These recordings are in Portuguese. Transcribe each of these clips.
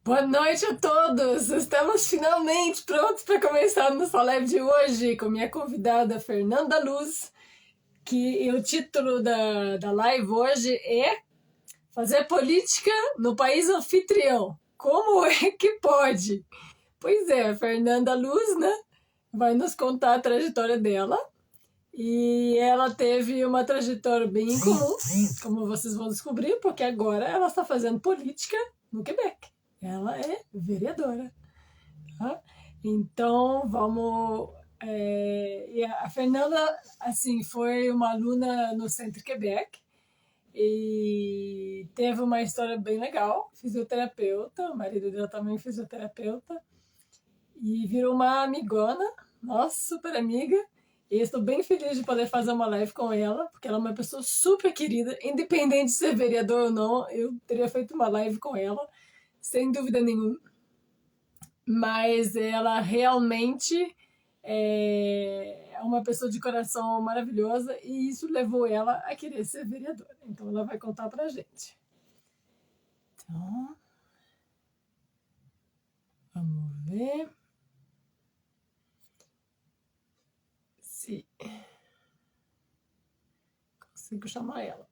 Boa noite a todos! Estamos finalmente prontos para começar a nossa live de hoje com minha convidada Fernanda Luz, que o título da live hoje é Fazer Política no País Anfitrião. Como é que pode? Pois é, a Fernanda Luz, né, vai nos contar a trajetória dela. E ela teve uma trajetória bem incomum, como vocês vão descobrir, porque agora ela está fazendo política no Quebec. Ela é vereadora. Tá? Então, vamos... e a Fernanda, assim, foi uma aluna no Centro Quebec e teve uma história bem legal, fisioterapeuta, o marido dela também é fisioterapeuta, e virou uma amigona, nossa, super amiga, e estou bem feliz de poder fazer uma live com ela, porque ela é uma pessoa super querida, independente de ser vereador ou não, eu teria feito uma live com ela, sem dúvida nenhuma. Mas ela realmente é uma pessoa de coração maravilhosa e isso levou ela a querer ser vereadora. Então ela vai contar pra gente. Então, vamos ver se consigo chamar ela.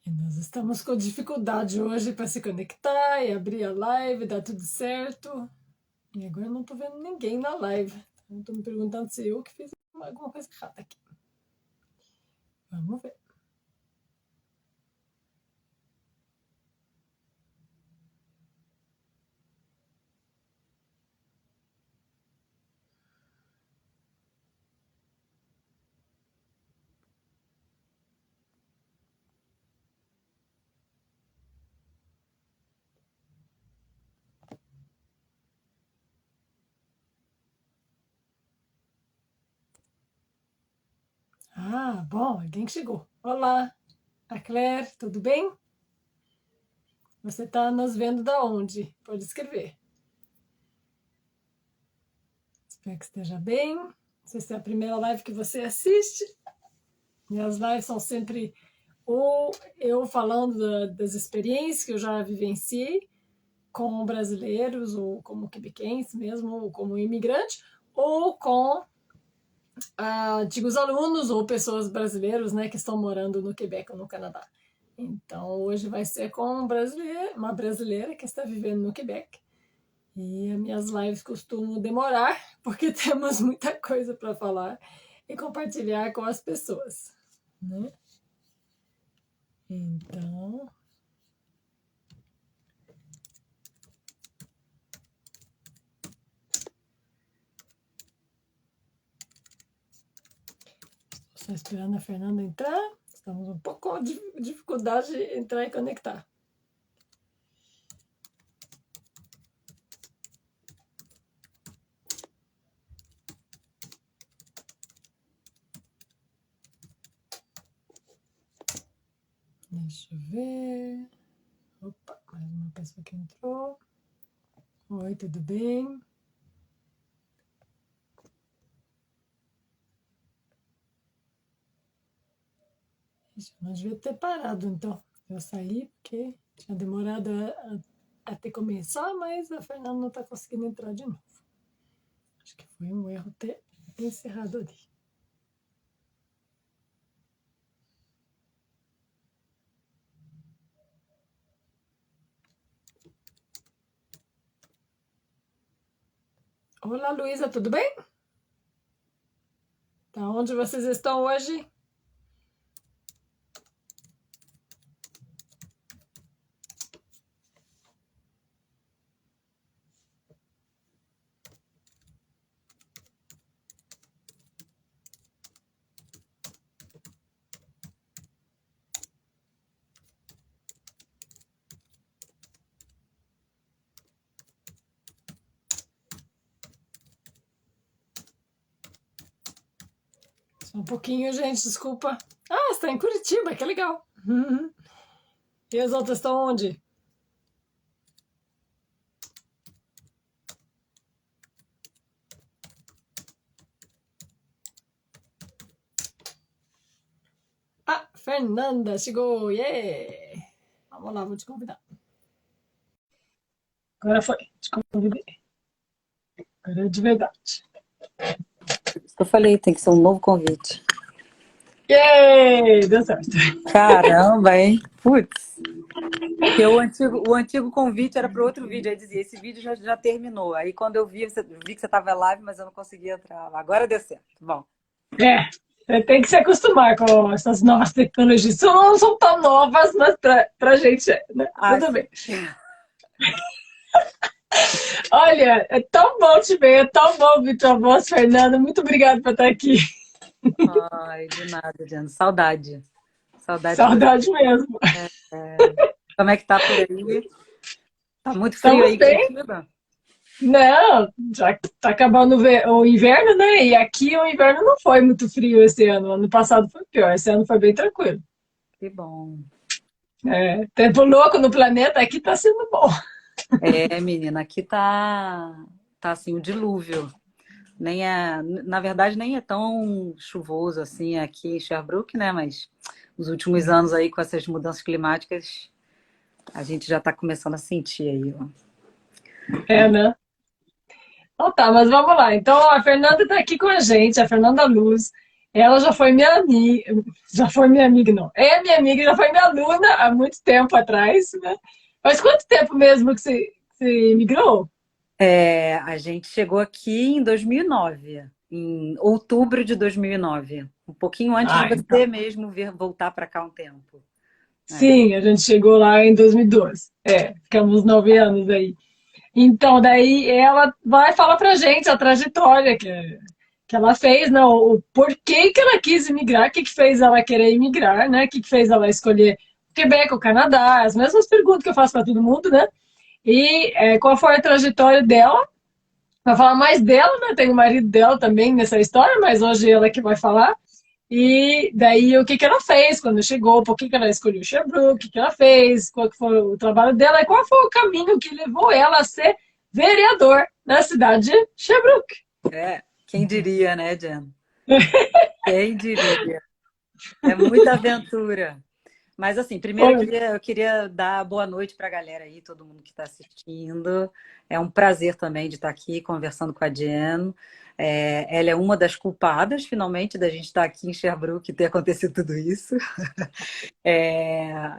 E nós estamos com dificuldade hoje para se conectar e abrir a live, dá tudo certo. E agora eu não estou vendo ninguém na live. Estou me perguntando se eu que fiz alguma coisa errada aqui. Vamos ver. Ah, bom, alguém que chegou. Olá, a Claire, tudo bem? Você está nos vendo da onde? Pode escrever. Espero que esteja bem. Não sei se é a primeira live que você assiste. Minhas lives são sempre ou eu falando das experiências que eu já vivenciei com brasileiros, ou como quebequenses mesmo, ou como imigrante, ou com antigos alunos ou pessoas brasileiros, né, que estão morando no Quebec ou no Canadá. Então, hoje vai ser com uma brasileira que está vivendo no Quebec. E as minhas lives costumam demorar, porque temos muita coisa para falar e compartilhar com as pessoas, né? Então, estou esperando a Fernanda entrar. Estamos um pouco de dificuldade de entrar e conectar. Deixa eu ver. Opa, mais uma pessoa que entrou. Oi, tudo bem? Ixi, eu não devia ter parado, então. Eu saí porque tinha demorado até começar, mas a Fernanda não está conseguindo entrar de novo. Acho que foi um erro ter encerrado ali. Olá, Luísa, tudo bem? Tá onde vocês estão hoje? Só um pouquinho, gente, desculpa. Ah, você está em Curitiba, que legal. E as outras estão onde? Fernanda chegou, yeah! Vamos lá, vou te convidar. Agora foi, te convidei. Agora é de verdade. Isso que eu falei, tem que ser um novo convite. Yay! Deu certo. Caramba, hein? Putz. Porque o antigo convite era para outro vídeo. Aí dizia, esse vídeo já terminou. Aí quando eu vi que você estava live, mas eu não conseguia entrar. Agora deu certo. Bom. É, você tem que se acostumar com essas novas tecnologias. Não são tão novas, mas pra gente é, né? Tudo Acho. bem. Olha, é tão bom te ver, é tão bom ouvir tua voz, Fernanda. Muito obrigada por estar aqui. Ai, de nada, Diana. Saudade. Saudade de você. Saudade mesmo. Como é que tá por aí? Tá muito frio Estamos aí, bem. Curitiba? Não, já tá acabando o inverno, né? E aqui o inverno não foi muito frio esse ano. Ano passado foi pior, esse ano foi bem tranquilo. Que bom. É, tempo louco no planeta, aqui tá sendo bom. É, menina, aqui tá assim, o dilúvio. Na verdade, nem é tão chuvoso assim aqui em Sherbrooke, né? Mas os últimos anos aí, com essas mudanças climáticas, a gente já está começando a sentir aí, ó. É, né? Então tá, mas vamos lá. Então a Fernanda está aqui com a gente, a Fernanda Luz. Ela já foi minha amiga, não. É minha amiga, já foi minha aluna há muito tempo atrás, né? Faz quanto tempo mesmo que você migrou? A gente chegou aqui em 2009, em outubro de 2009, um pouquinho antes de Ah, então. você mesmo vir voltar para cá um tempo. É. Sim, a gente chegou lá em 2012. É, ficamos 9 anos aí. Então, daí ela vai falar pra gente a trajetória que ela fez, não, o porquê que ela quis imigrar, o que que fez ela querer imigrar, né? O que que fez ela escolher o Quebec, o Canadá, as mesmas perguntas que eu faço para todo mundo, né? E qual foi a trajetória dela. Vai falar mais dela, né? Tem o marido dela também nessa história, mas hoje ela que vai falar. E daí o que que ela fez quando chegou, por que que ela escolheu Sherbrooke, o que que ela fez, qual que foi o trabalho dela e qual foi o caminho que levou ela a ser vereador na cidade de Sherbrooke. Quem diria, né, Jen? Quem diria? É muita aventura. Mas assim, primeiro eu queria dar boa noite para a galera aí, todo mundo que está assistindo. É um prazer também de estar aqui conversando com a Jen. Ela é uma das culpadas, finalmente, da gente estar aqui em Sherbrooke e ter acontecido tudo isso.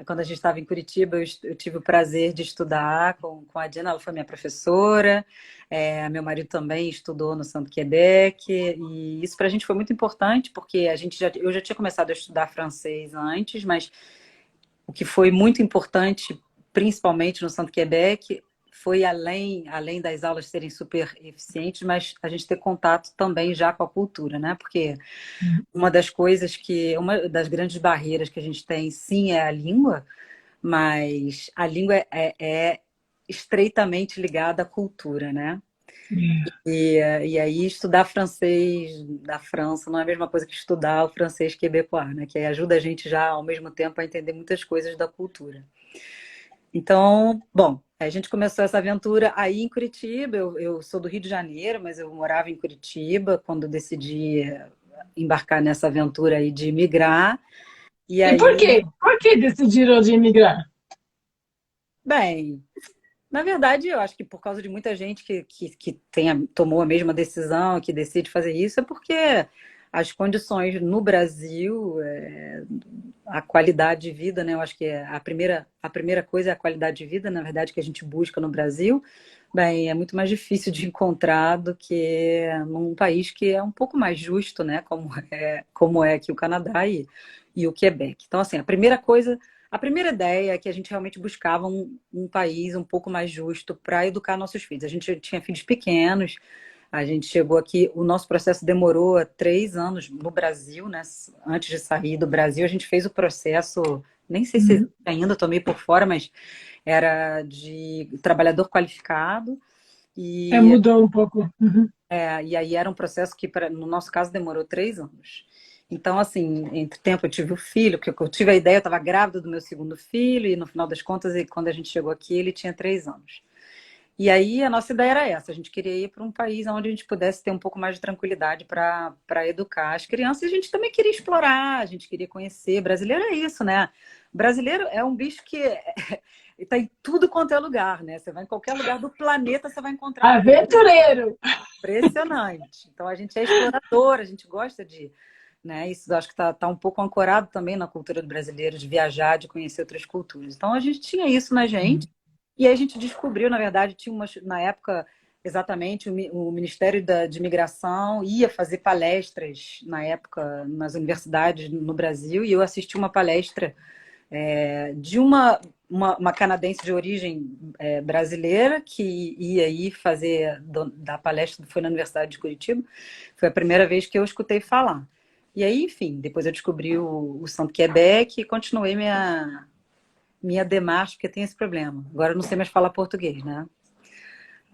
Quando a gente estava em Curitiba, eu tive o prazer de estudar com a Jen, ela foi minha professora. Meu marido também estudou no Santo Quebec, e isso para a gente foi muito importante, porque eu já tinha começado a estudar francês antes, mas o que foi muito importante, principalmente no Santo Quebec, foi além das aulas serem super eficientes, mas a gente ter contato também já com a cultura, né? Porque uma das grandes barreiras que a gente tem, sim, é a língua, mas a língua é estreitamente ligada à cultura, né? E aí estudar francês da França não é a mesma coisa que estudar o francês quebecois, né? Que aí ajuda a gente já ao mesmo tempo a entender muitas coisas da cultura. Então, bom, a gente começou essa aventura aí em Curitiba. Eu sou do Rio de Janeiro, mas eu morava em Curitiba quando decidi embarcar nessa aventura aí de migrar. E E por quê? aí, Por que decidiram de imigrar? bem, na verdade, eu acho que por causa de muita gente que tomou a mesma decisão, que decide fazer isso, é porque as condições no Brasil, a qualidade de vida, né? Eu acho que a primeira coisa é a qualidade de vida, na verdade, que a gente busca no Brasil. Bem, é muito mais difícil de encontrar do que num país que é um pouco mais justo, né? Como é aqui o Canadá e o Quebec. Então, assim, a primeira ideia é que a gente realmente buscava um país um pouco mais justo para educar nossos filhos. A gente tinha filhos pequenos, a gente chegou aqui, o nosso processo demorou 3 anos no Brasil, né? Antes de sair do Brasil, a gente fez o processo, nem sei se existe ainda, estou meio por fora, mas era de trabalhador qualificado. E, Mudou um pouco. Uhum. e aí era um processo que, no nosso caso, demorou 3 anos. Então, assim, entre tempo eu tive o filho, porque eu tive a ideia, eu estava grávida do meu segundo filho, e no final das contas, quando a gente chegou aqui, ele tinha 3 anos. E aí a nossa ideia era essa, a gente queria ir para um país onde a gente pudesse ter um pouco mais de tranquilidade para educar as crianças. E a gente também queria explorar, a gente queria conhecer. Brasileiro é isso, né? Brasileiro é um bicho que está em tudo quanto é lugar, né? Você vai em qualquer lugar do planeta, você vai encontrar um brasileiro. Aventureiro! Impressionante. Então a gente é explorador, a gente gosta de, né? Isso eu acho que está um pouco ancorado também na cultura do brasileiro, de viajar, de conhecer outras culturas. Então a gente tinha isso na gente. E aí a gente descobriu, na verdade, tinha na época, exatamente, o Ministério de Imigração ia fazer palestras, na época, nas universidades no Brasil, e eu assisti uma palestra de uma canadense de origem brasileira que ia aí fazer da palestra, foi na Universidade de Curitiba, foi a primeira vez que eu escutei falar. E aí, enfim, depois eu descobri o Santo Quebec e continuei minha demarche, porque tem esse problema. Agora eu não sei mais falar português, né?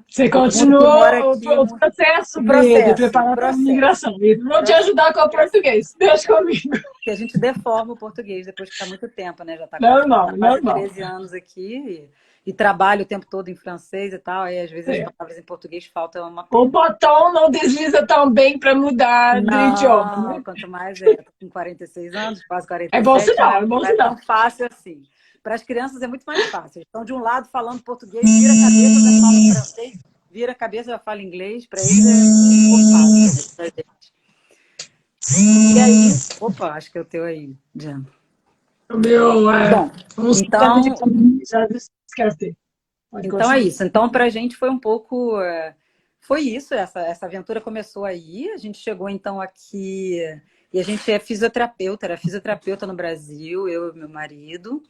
Você Todo mundo que mora continuou aqui, o processo o de processo, o preparar para a processo, imigração. E vou te processo. ajudar com o português. Deixa comigo. Que a gente deforma o português depois que está muito tempo, né? Já está Normal, quase normal. 13 anos aqui e trabalho o tempo todo em francês e tal, aí às vezes as É. palavras em português faltam uma O pena. botão não desliza tão bem para mudar de idioma, Não, né? quanto mais tô com 46 anos, quase É bom 47, sinal, é bom não é tão sinal. fácil assim. Para as crianças é muito mais fácil. Estão de um lado falando português, vira a cabeça, já falam francês, vira a cabeça, já fala inglês. Para eles é muito fácil, mas pra gente. E aí, opa, acho que é o teu aí, Jean. O meu Bom, um sistema de então, comunicação já esquece. Pode então é continuar. isso. Então, para a gente foi um pouco. Foi isso, essa aventura começou aí. A gente chegou então aqui e a gente é fisioterapeuta, era fisioterapeuta no Brasil, eu e meu marido.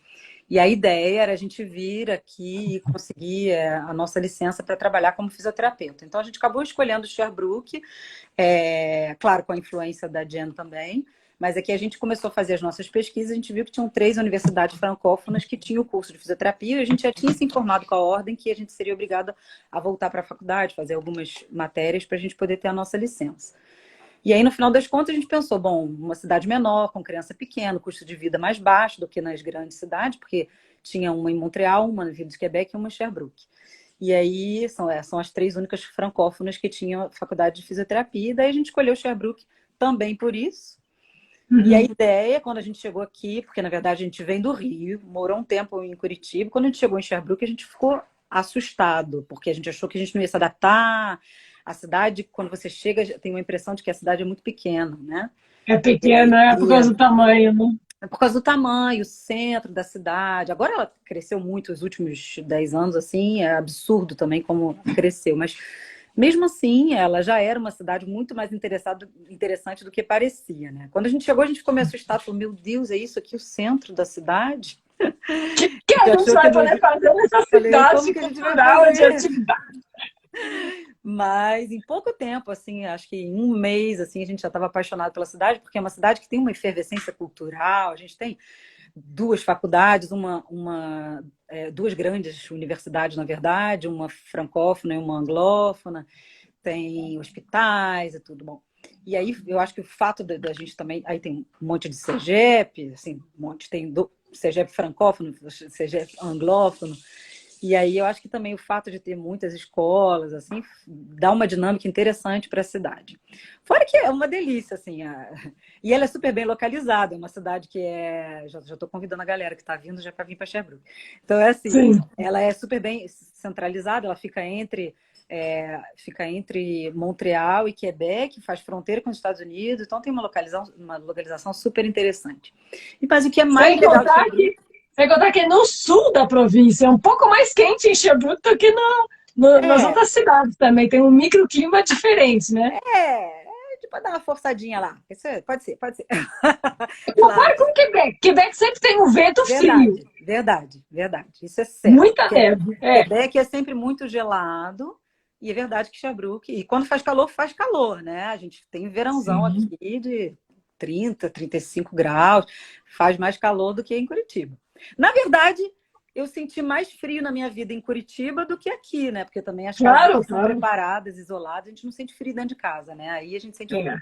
E a ideia era a gente vir aqui e conseguir a nossa licença para trabalhar como fisioterapeuta. Então a gente acabou escolhendo o Sherbrooke, claro, com a influência da Jen também. Mas aqui a gente começou a fazer as nossas pesquisas, a gente viu que tinham 3 universidades francófonas que tinham o curso de fisioterapia, e a gente já tinha se informado com a ordem que a gente seria obrigada a voltar para a faculdade, fazer algumas matérias para a gente poder ter a nossa licença. E aí, no final das contas, a gente pensou, bom, uma cidade menor, com criança pequena, custo de vida mais baixo do que nas grandes cidades, porque tinha uma em Montreal, uma na Ville de Quebec e uma em Sherbrooke. E aí são as 3 únicas francófonas que tinham faculdade de fisioterapia, e daí a gente escolheu Sherbrooke também por isso. E a ideia, quando a gente chegou aqui, porque na verdade a gente vem do Rio, morou um tempo em Curitiba, quando a gente chegou em Sherbrooke, a gente ficou assustado, porque a gente achou que a gente não ia se adaptar. A cidade, quando você chega, tem uma impressão de que a cidade é muito pequena, né? É pequena, é por E causa do tamanho, né? é por causa do tamanho, o centro da cidade. Agora ela cresceu muito os últimos 10 anos, assim, é absurdo também como cresceu, mas mesmo assim, ela já era uma cidade muito mais interessante do que parecia, né? Quando a gente chegou, a gente ficou meio assustado, falou, meu Deus, é isso aqui o centro da cidade? Que A a gente gente achou que vai não... poder fazer nessa Falei, como cidade que a gente vai cultural de fazer? atividade? Mas em pouco tempo, assim, acho que em um mês, assim, a gente já estava apaixonado pela cidade, porque é uma cidade que tem uma efervescência cultural, a gente tem 2 faculdades, duas grandes universidades, na verdade, uma francófona e uma anglófona, tem hospitais e tudo bom. E aí eu acho que o fato da gente também, aí tem um monte de CEGEP, assim, um monte, tem CEGEP francófono, CEGEP anglófono, e aí eu acho que também o fato de ter muitas escolas, assim, dá uma dinâmica interessante para a cidade. Fora que é uma delícia, assim, e ela é super bem localizada, é uma cidade que já estou convidando a galera que está vindo já para vir para Sherbrooke. Então é assim, Sim. ela é super bem centralizada, ela fica entre Montreal e Quebec, faz fronteira com os Estados Unidos, então tem uma localização super interessante. Mas o que é mais Sem legal de contar Sherbrooke que, sem contar que no sul da província é um pouco mais quente em Sherbrooke do que nas é outras cidades também. Tem um microclima diferente, né? tipo dar uma forçadinha lá. Pode ser, pode ser. Claro, Compara com Quebec. Quebec sempre tem um vento frio. verdade, verdade, verdade. Isso é certo. Muita neve. É. Quebec é sempre muito gelado, e é verdade que Sherbrooke, e quando faz calor, né? A gente tem verãozão Sim. aqui de 35 graus, faz mais calor do que em Curitiba. Na verdade, eu senti mais frio na minha vida em Curitiba do que aqui, né? Porque também as casas Claro, aqui são claro. preparadas, isoladas, a gente não sente frio dentro de casa, né? Aí a gente sente frio. É.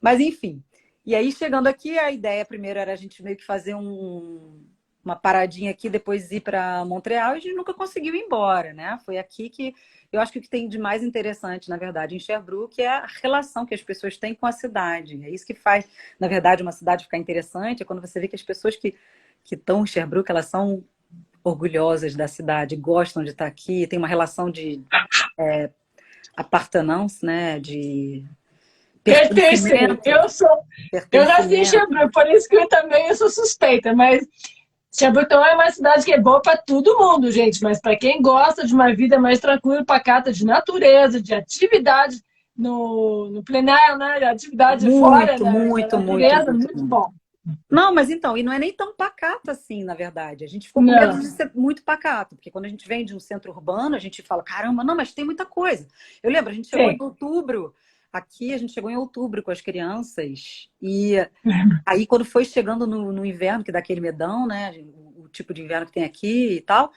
Mas enfim. E aí, chegando aqui, a ideia primeiro era a gente meio que fazer uma paradinha aqui, depois ir para Montreal e a gente nunca conseguiu ir embora, né? Foi aqui que eu acho que o que tem de mais interessante, na verdade, em Sherbrooke é a relação que as pessoas têm com a cidade. É isso que faz, na verdade, uma cidade ficar interessante, é quando você vê que as pessoas que estão em Sherbrooke, elas são orgulhosas da cidade, gostam de estar aqui, tem uma relação de apartenance, né? De Pertencer. pertencimento, Eu nasci em pertencimento. Xambru, por isso que eu sou suspeita, mas Xabrutão é uma cidade que é boa para todo mundo, gente, mas para quem gosta de uma vida mais tranquila, pacata, de natureza, de atividade no plenário, né? De atividade fora Muito, da muito, muito, natureza, muito, muito muito. bom. Não, mas então, e não é nem tão pacato assim, na verdade. A gente ficou com medo de Não, ser muito pacato, porque quando a gente vem de um centro urbano, a gente fala, caramba, não, mas tem muita coisa. Eu lembro, a gente chegou em tem. outubro, aqui a gente chegou em outubro com as crianças, e aí quando foi chegando no inverno, que dá aquele medão, né, o tipo de inverno que tem aqui e tal,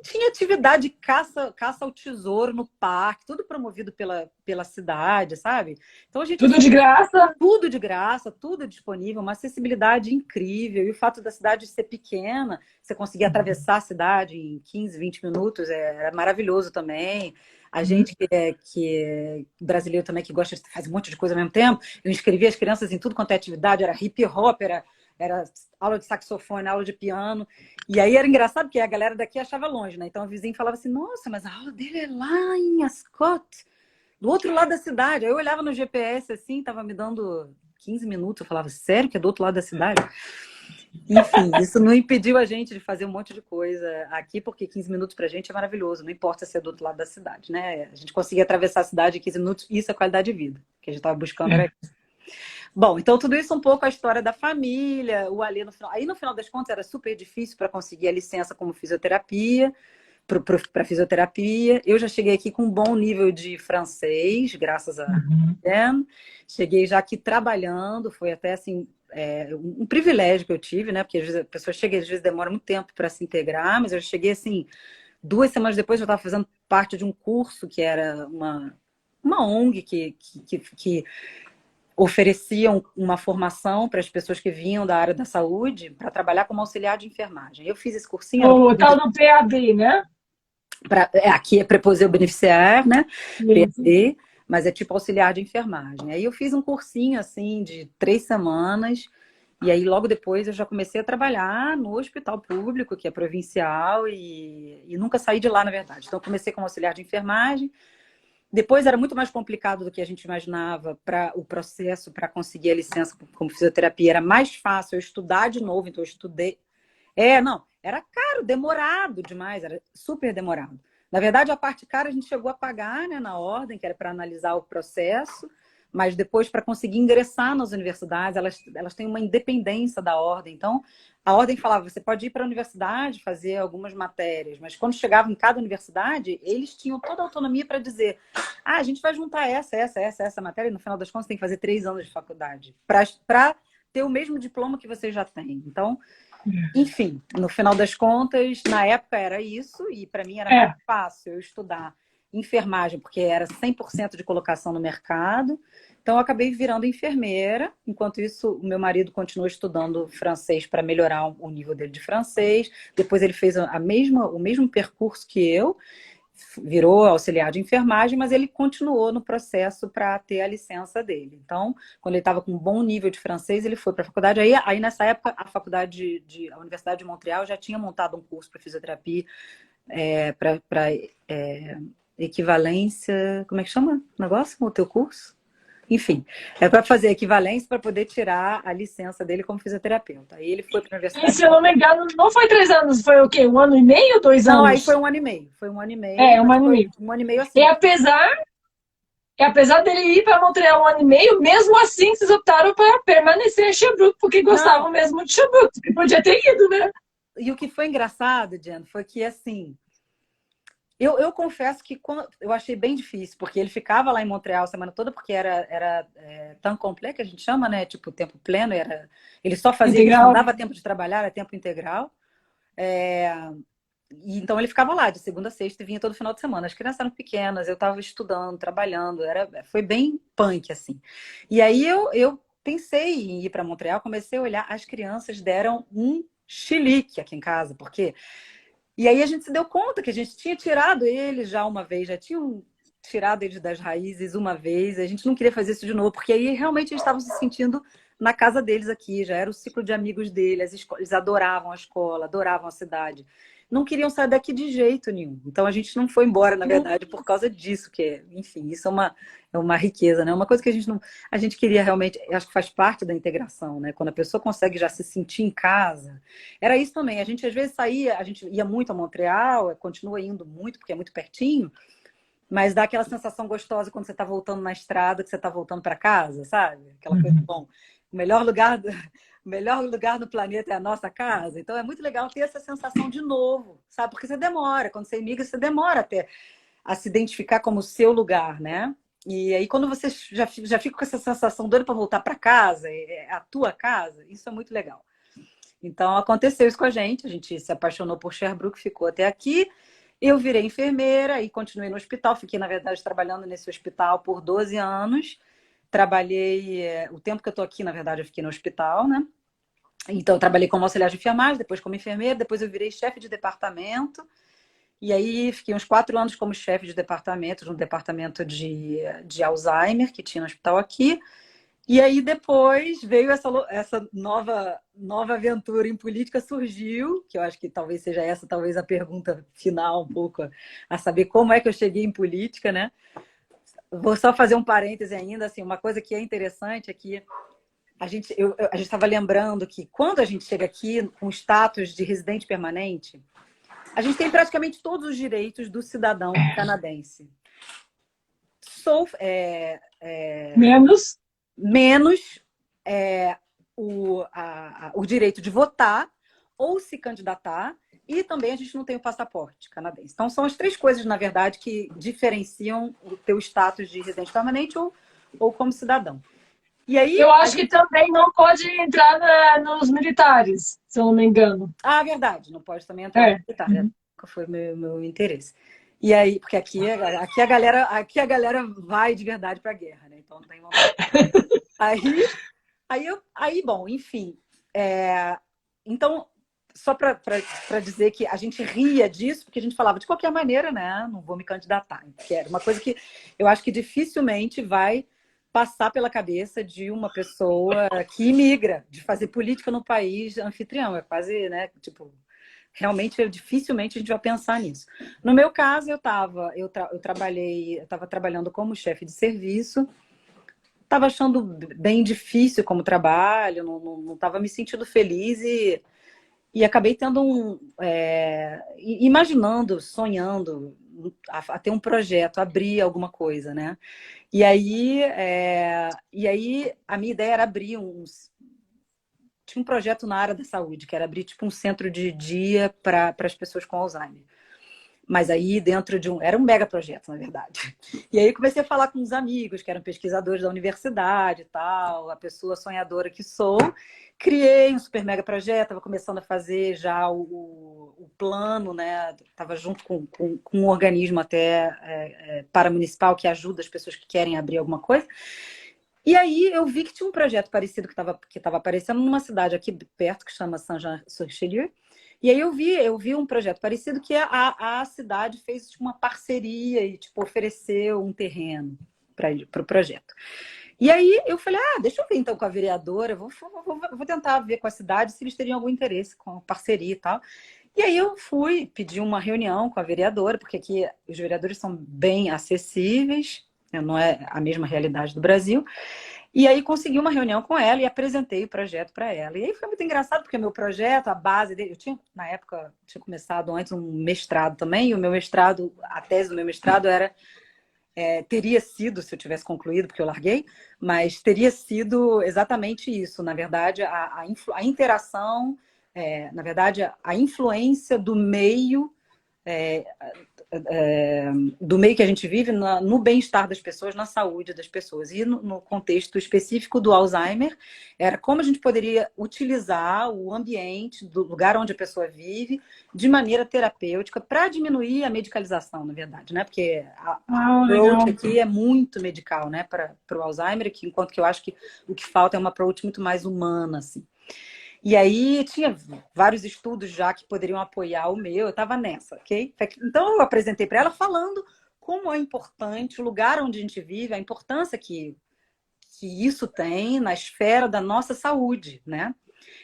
tinha atividade de caça ao tesouro no parque, tudo promovido pela cidade, sabe? Então a gente Tudo de assim, graça. tudo de graça, tudo disponível, uma acessibilidade incrível. E o fato da cidade ser pequena, você conseguir atravessar a cidade em 15, 20 minutos, é maravilhoso também. A gente que é brasileiro também, que gosta de fazer um monte de coisa ao mesmo tempo, eu inscrevi as crianças em tudo quanto é atividade, era hip hop, era aula de saxofone, aula de piano. E aí era engraçado, porque a galera daqui achava longe, né? Então o vizinho falava assim, nossa, mas a aula dele é lá em Ascot, do outro lado da cidade. Aí eu olhava no GPS assim, tava me dando 15 minutos. Eu falava, sério que é do outro lado da cidade? Enfim, isso não impediu a gente de fazer um monte de coisa aqui, porque 15 minutos pra gente é maravilhoso, não importa se é do outro lado da cidade, né? A gente conseguia atravessar a cidade em 15 minutos, isso é qualidade de vida. O que a gente tava buscando era isso. Bom, então tudo isso um pouco a história da família, o Alê no final. Aí no final das contas era super difícil para conseguir a licença como fisioterapia para fisioterapia. Eu já cheguei aqui com um bom nível de francês, graças a Dan. Cheguei já aqui trabalhando, foi até assim um privilégio que eu tive, né? Porque às vezes a pessoa chega, às vezes demora muito tempo para se integrar, mas eu cheguei assim, 2 semanas depois eu estava fazendo parte de um curso que era uma ONG que ofereciam uma formação para as pessoas que vinham da área da saúde para trabalhar como auxiliar de enfermagem. Eu fiz esse cursinho, era um O cursinho tal do PAB, né? aqui é preposeu beneficiar, né? Isso. PAD, mas é tipo auxiliar de enfermagem. Aí eu fiz um cursinho assim de 3 semanas, e aí logo depois eu já comecei a trabalhar no hospital público, que é provincial, e nunca saí de lá, na verdade. Então eu comecei como auxiliar de enfermagem. Depois era muito mais complicado do que a gente imaginava para o processo para conseguir a licença como fisioterapia. Era mais fácil eu estudar de novo, então eu estudei. Não, era caro, demorado demais, era super demorado. Na verdade, a parte cara a gente chegou a pagar, né, na ordem, que era para analisar o processo, mas depois, para conseguir ingressar nas universidades, elas têm uma independência da ordem. Então, a ordem falava, você pode ir para a universidade fazer algumas matérias, mas quando chegava em cada universidade, eles tinham toda a autonomia para dizer, a gente vai juntar essa matéria, e no final das contas tem que fazer 3 anos de faculdade, para ter o mesmo diploma que você já tem. Então, enfim, no final das contas, na época era isso, e para mim era mais É. fácil eu estudar enfermagem, porque era 100% de colocação no mercado. Então, eu acabei virando enfermeira. Enquanto isso, o meu marido continuou estudando francês para melhorar o nível dele de francês. Depois, ele fez o mesmo percurso que eu, virou auxiliar de enfermagem, mas ele continuou no processo para ter a licença dele. Então, quando ele estava com um bom nível de francês, ele foi para a faculdade. Aí, nessa época, a Universidade de Montreal já tinha montado um curso para fisioterapia, para equivalência. Como é que chama o negócio? O teu curso? Enfim, é para fazer equivalência para poder tirar a licença dele como fisioterapeuta. Aí ele foi para a E Universidade. se eu não me engano, não foi 3 anos, foi o quê? 1 ano e meio, dois Não, aí foi anos? 1 ano e meio. Foi 1 ano e meio, É, um mas ano e foi meio. 1 ano e meio E assim. apesar dele ir para Montreal 1 ano e meio, mesmo assim vocês optaram para permanecer em Sherbrooke, porque gostavam Não, mesmo de Sherbrooke. Porque podia ter ido, né? e o que foi engraçado, Diana, foi que assim, eu confesso que eu achei bem difícil, porque ele ficava lá em Montreal a semana toda, porque era temps complet, que a gente chama, né? Tipo, tempo pleno, ele só fazia isso, não Integral. dava tempo de trabalhar, era tempo integral. É, e então ele ficava lá de segunda a sexta e vinha todo final de semana. As crianças eram pequenas, eu estava estudando, trabalhando, foi bem punk, assim. E aí eu pensei em ir para Montreal, comecei a olhar, as crianças deram um chilique aqui em casa, porque... E aí a gente se deu conta que a gente tinha tirado eles já uma vez, já tinham tirado eles das raízes uma vez, a gente não queria fazer isso de novo, porque aí realmente eles estavam se sentindo na casa deles aqui, já era o ciclo de amigos deles, eles adoravam a escola, adoravam a cidade. Não queriam sair daqui de jeito nenhum. Então a gente não foi embora, na verdade, por causa disso, que, enfim, isso é uma riqueza, né? Uma coisa que a gente não, a gente queria realmente, acho que faz parte da integração, né? Quando a pessoa consegue já se sentir em casa. Era isso também. A gente às vezes saía, a gente ia muito a Montreal, continua indo muito, porque é muito pertinho, mas dá aquela sensação gostosa quando você está voltando na estrada, que você está voltando para casa, sabe? Aquela coisa, bom, o melhor lugar, o melhor lugar no planeta é a nossa casa. Então é muito legal ter essa sensação de novo, sabe? Porque você demora, quando você imigra, você demora até a se identificar como seu lugar, né? E aí quando você já fica com essa sensação doida para voltar para casa, é a tua casa, isso é muito legal. Então aconteceu isso com a gente se apaixonou por Sherbrooke, ficou até aqui. Eu virei enfermeira e continuei no hospital. Fiquei, na verdade, trabalhando nesse hospital por 12 anos. Trabalhei, o tempo que eu estou aqui, na verdade, eu fiquei no hospital, né? Então, eu trabalhei como auxiliar de enfermagem, depois como enfermeira, depois eu virei chefe de departamento. E aí, fiquei uns 4 anos como chefe de departamento, no departamento de Alzheimer, que tinha no hospital aqui. E aí depois veio essa nova aventura em política surgiu, que eu acho que talvez seja essa, talvez a pergunta final um pouco, a saber como é que eu cheguei em política, né? Vou só fazer um parêntese ainda, assim, uma coisa que é interessante é que a gente estava lembrando que quando a gente chega aqui com status de residente permanente, a gente tem praticamente todos os direitos do cidadão canadense. Menos. Menos o direito de votar ou se candidatar, e também a gente não tem o passaporte canadense. Então, são as 3 coisas, na verdade, que diferenciam o teu status de residente permanente ou como cidadão. E aí, eu acho que também não pode entrar nos militares, se eu não me engano. Ah, verdade, não pode também entrar no militar. Nunca foi meu interesse. E aí, porque aqui a galera vai de verdade para a guerra, né? Então não tem vontade. Bom, enfim. Então, só para dizer que a gente ria disso, porque a gente falava de qualquer maneira, né? Não vou me candidatar. Que era uma coisa que eu acho que dificilmente vai passar pela cabeça de uma pessoa que imigra, de fazer política no país anfitrião. É quase, né? Tipo, realmente, dificilmente a gente vai pensar nisso. No meu caso, eu estava trabalhando como chefe de serviço. Estava achando bem difícil como trabalho, não estava me sentindo feliz e acabei tendo imaginando, sonhando a ter um projeto, abrir alguma coisa, né? E aí a minha ideia era abrir tinha um projeto na área da saúde, que era abrir tipo um centro de dia para as pessoas com Alzheimer. Mas aí dentro era um mega projeto, na verdade. E aí comecei a falar com uns amigos que eram pesquisadores da universidade e tal, a pessoa sonhadora que sou. Criei um super mega projeto, estava começando a fazer já o plano, né? Estava junto com um organismo até paramunicipal que ajuda as pessoas que querem abrir alguma coisa. E aí eu vi que tinha um projeto parecido que estava aparecendo numa cidade aqui perto, que chama Saint-Jean-sur-Richelieu. E aí eu vi um projeto parecido que a cidade fez tipo, uma parceria e tipo, ofereceu um terreno para o projeto. E aí eu falei, deixa eu ver então com a vereadora, vou tentar ver com a cidade se eles teriam algum interesse com parceria e tal. E aí eu fui pedir uma reunião com a vereadora, porque aqui os vereadores são bem acessíveis, não é a mesma realidade do Brasil. E aí consegui uma reunião com ela e apresentei o projeto para ela. E aí foi muito engraçado, porque o meu projeto, a base dele, na época, tinha começado antes um mestrado também, e o meu mestrado, a tese do meu mestrado teria sido, se eu tivesse concluído, porque eu larguei, mas teria sido exatamente isso, na verdade, a interação, na verdade, a influência do meio do meio que a gente vive no bem-estar das pessoas, na saúde das pessoas. E no contexto específico do Alzheimer, era como a gente poderia utilizar o ambiente do lugar onde a pessoa vive de maneira terapêutica para diminuir a medicalização, na verdade, né? Porque a approach aqui é muito medical, né? Para o Alzheimer, enquanto que eu acho que o que falta é uma approach muito mais humana, assim. E aí tinha vários estudos já que poderiam apoiar o meu, eu estava nessa, ok? Então eu apresentei para ela falando como é importante o lugar onde a gente vive, a importância que isso tem na esfera da nossa saúde, né?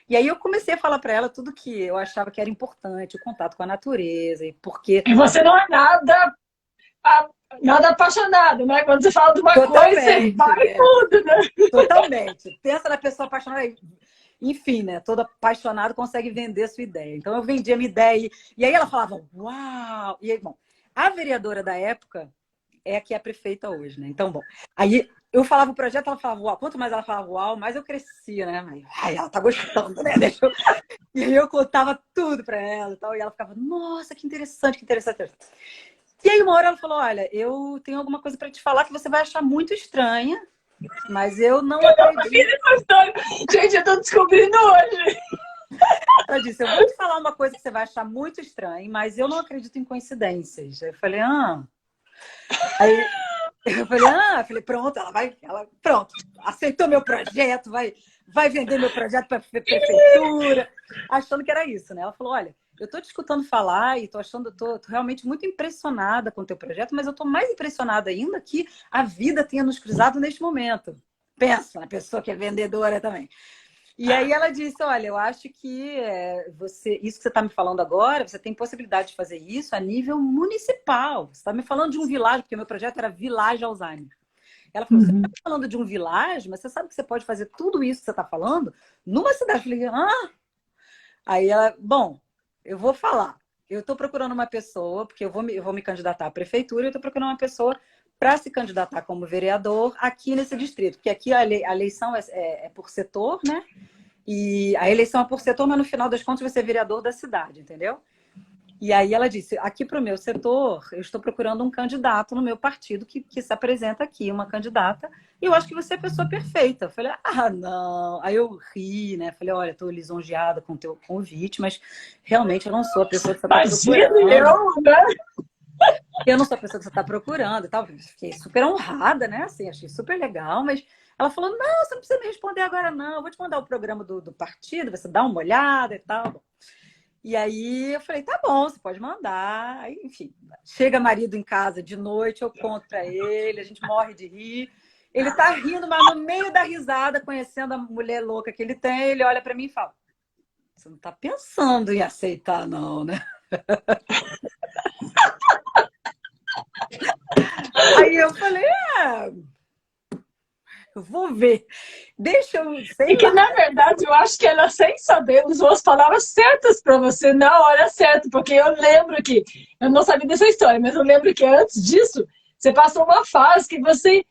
E aí eu comecei a falar para ela tudo que eu achava que era importante, o contato com a natureza, e porque E você não é a- nada apaixonado, né? Quando você fala de uma coisa, você totalmente, vai né? tudo, né? Totalmente. Pensa na pessoa apaixonada. Enfim, né? Todo apaixonado consegue vender a sua ideia. Então eu vendia a minha ideia. E aí ela falava, uau! E aí, bom, a vereadora da época é a que é a prefeita hoje, né? Então, bom. Aí eu falava o projeto, ela falava uau. Quanto mais ela falava uau, mais eu crescia, né? Ai, ela tá gostando, né? E aí eu contava tudo pra ela e tal. E ela ficava, nossa, que interessante, que interessante. E aí uma hora ela falou, olha, eu tenho alguma coisa para te falar que você vai achar muito estranha, mas eu não acredito. Essa história. Gente, eu tô descobrindo hoje. Ela disse, eu vou te falar uma coisa que você vai achar muito estranha, mas eu não acredito em coincidências. Aí eu falei, ah. Aí eu falei, pronto, pronto, aceitou meu projeto, vai vender meu projeto para a prefeitura, achando que era isso, né? Ela falou, olha, eu tô te escutando falar e tô realmente muito impressionada com o teu projeto, mas eu tô mais impressionada ainda que a vida tenha nos cruzado neste momento. Pensa na pessoa que é vendedora também. E aí ela disse, olha, eu acho que isso que você está me falando agora, você tem possibilidade de fazer isso a nível municipal. Você está me falando de um világio, porque meu projeto era Village Alzheimer. Ela falou, você está Uhum. me falando de um világio, mas você sabe que você pode fazer tudo isso que você está falando numa cidade. Eu falei, ah! Aí ela, bom, eu vou falar. Eu estou procurando uma pessoa, porque eu vou me candidatar à prefeitura, eu estou procurando uma pessoa para se candidatar como vereador aqui nesse distrito, porque aqui a eleição é por setor, né? E a eleição é por setor, mas no final das contas vai ser vereador da cidade, entendeu? E aí ela disse, aqui para o meu setor, eu estou procurando um candidato no meu partido que se apresenta aqui, uma candidata, e eu acho que você é a pessoa perfeita. Eu falei, ah, não. Aí eu ri, né? Falei, olha, estou lisonjeada com o teu convite, mas realmente eu não sou a pessoa que você está Imagina procurando. eu, né? Eu não sou a pessoa que você está procurando e tal. Fiquei super honrada, né? Assim, achei super legal, mas ela falou: não, você não precisa me responder agora, não. Eu vou te mandar o programa do partido, você dá uma olhada e tal. E aí eu falei: tá bom, você pode mandar. Aí, enfim, chega marido em casa de noite, eu conto para ele, a gente morre de rir. Ele tá rindo, mas no meio da risada, conhecendo a mulher louca que ele tem, ele olha para mim e fala: você não tá pensando em aceitar, não, né? Aí eu falei: eu vou ver. Deixa eu, E sei que, lá. na verdade, eu acho que ela, sem saber, usou as palavras certas para você na hora certa, porque eu lembro que, eu não sabia dessa história, mas eu lembro que antes disso, você passou uma fase que você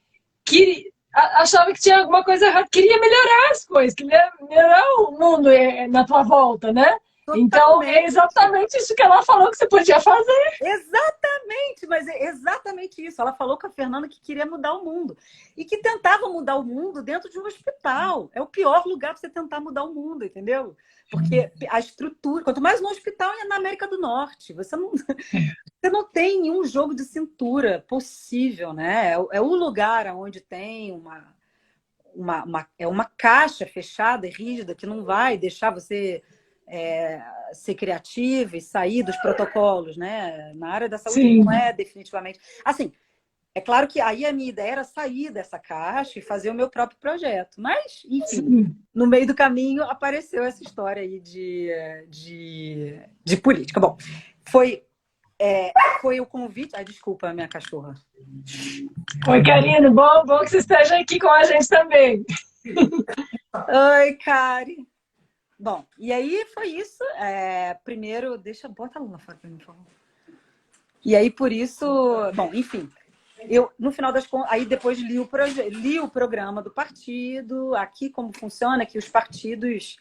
queria, achava que tinha alguma coisa errada, queria melhorar as coisas, queria melhorar o mundo na tua volta, né? Então, é Totalmente. exatamente isso que ela falou que você podia fazer. Exatamente, mas é exatamente isso. Ela falou com a Fernanda que queria mudar o mundo e que tentava mudar o mundo dentro de um hospital. É o pior lugar para você tentar mudar o mundo, entendeu? Porque a estrutura, quanto mais no hospital é na América do Norte, você não tem nenhum jogo de cintura possível, né? É o lugar onde tem é uma caixa fechada e rígida que não vai deixar você ser criativa e sair dos protocolos, né? Na área da saúde não Sim. é definitivamente. Assim, é claro que aí a minha ideia era sair dessa caixa e fazer o meu próprio projeto. Mas, enfim, Sim. no meio do caminho apareceu essa história aí de política. Bom, foi, foi o convite. Ai, desculpa, minha cachorra. Oi, Karine, bom que você esteja aqui com a gente também. Oi, Kari. Bom, e aí foi isso. Primeiro, bota lá fora para mim, por favor. E aí, por isso, bom, enfim, eu, no final das contas, aí depois li o programa do partido, aqui como funciona, que os partidos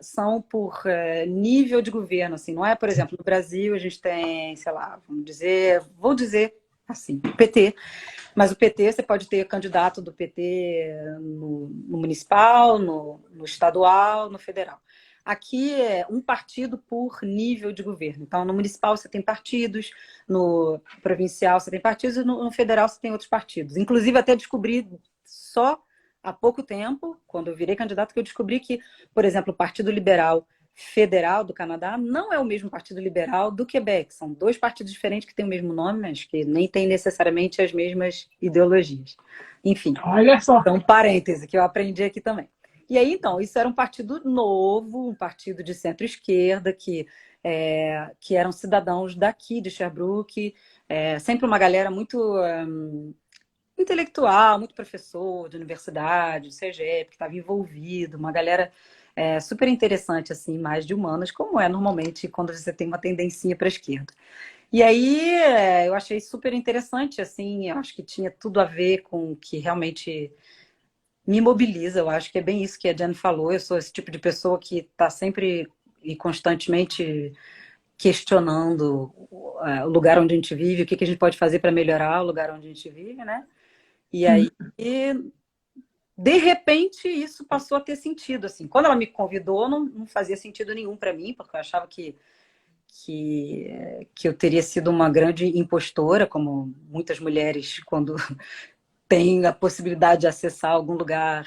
são por nível de governo, assim, não é, por exemplo, no Brasil a gente tem, sei lá, vou dizer assim, PT, mas o PT, você pode ter candidato do PT no municipal, no estadual, no federal. Aqui é um partido por nível de governo. Então, no municipal você tem partidos, no provincial você tem partidos e no federal você tem outros partidos. Inclusive, até descobri só há pouco tempo, quando eu virei candidata, que eu descobri que, por exemplo, o Partido Liberal Federal do Canadá não é o mesmo Partido Liberal do Quebec. São dois partidos diferentes que têm o mesmo nome, mas que nem têm necessariamente as mesmas ideologias. Enfim, Olha só. então, um parêntese que eu aprendi aqui também. E aí, então, isso era um partido novo, um partido de centro-esquerda, que eram cidadãos daqui de Sherbrooke, sempre uma galera muito intelectual, muito professor de universidade, de CEGEP, que estava envolvido, uma galera super interessante, assim, mais de humanas, como é normalmente quando você tem uma tendencinha para a esquerda. E aí eu achei super interessante, assim, eu acho que tinha tudo a ver com o que realmente me mobiliza. Eu acho que é bem isso que a Jen falou. Eu sou esse tipo de pessoa que está sempre e constantemente questionando o lugar onde a gente vive, o que a gente pode fazer para melhorar o lugar onde a gente vive, né? E aí, de repente, isso passou a ter sentido, assim. Quando ela me convidou, não fazia sentido nenhum para mim, porque eu achava que eu teria sido uma grande impostora, como muitas mulheres, quando têm a possibilidade de acessar algum lugar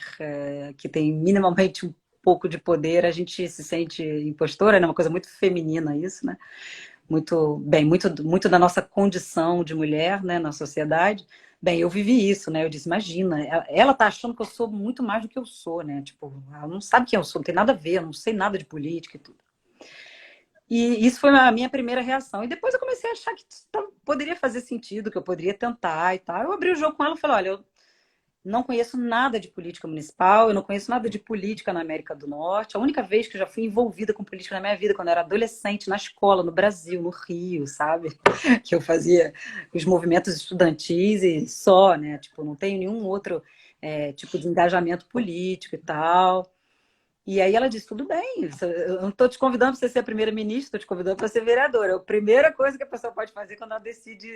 que tem minimamente um pouco de poder, a gente se sente impostora, né? Uma coisa muito feminina isso, né? Muito bem, muito da nossa condição de mulher, né, na sociedade. Bem, eu vivi isso, né? Eu disse, imagina, ela tá achando que eu sou muito mais do que eu sou, né? Tipo, ela não sabe quem eu sou, não tem nada a ver, eu não sei nada de política e tudo. E isso foi a minha primeira reação. E depois eu comecei a achar que poderia fazer sentido, que eu poderia tentar e tal. Eu abri o jogo com ela e falei, olha, eu não conheço nada de política municipal, eu não conheço nada de política na América do Norte. A única vez que eu já fui envolvida com política na minha vida, quando eu era adolescente, na escola, no Brasil, no Rio, sabe? Que eu fazia os movimentos estudantis e só, né? Tipo, não tenho nenhum outro tipo de engajamento político e tal. E aí ela disse, tudo bem, eu não estou te convidando para você ser a primeira-ministra, estou te convidando para ser vereadora. A primeira coisa que a pessoa pode fazer quando ela decide,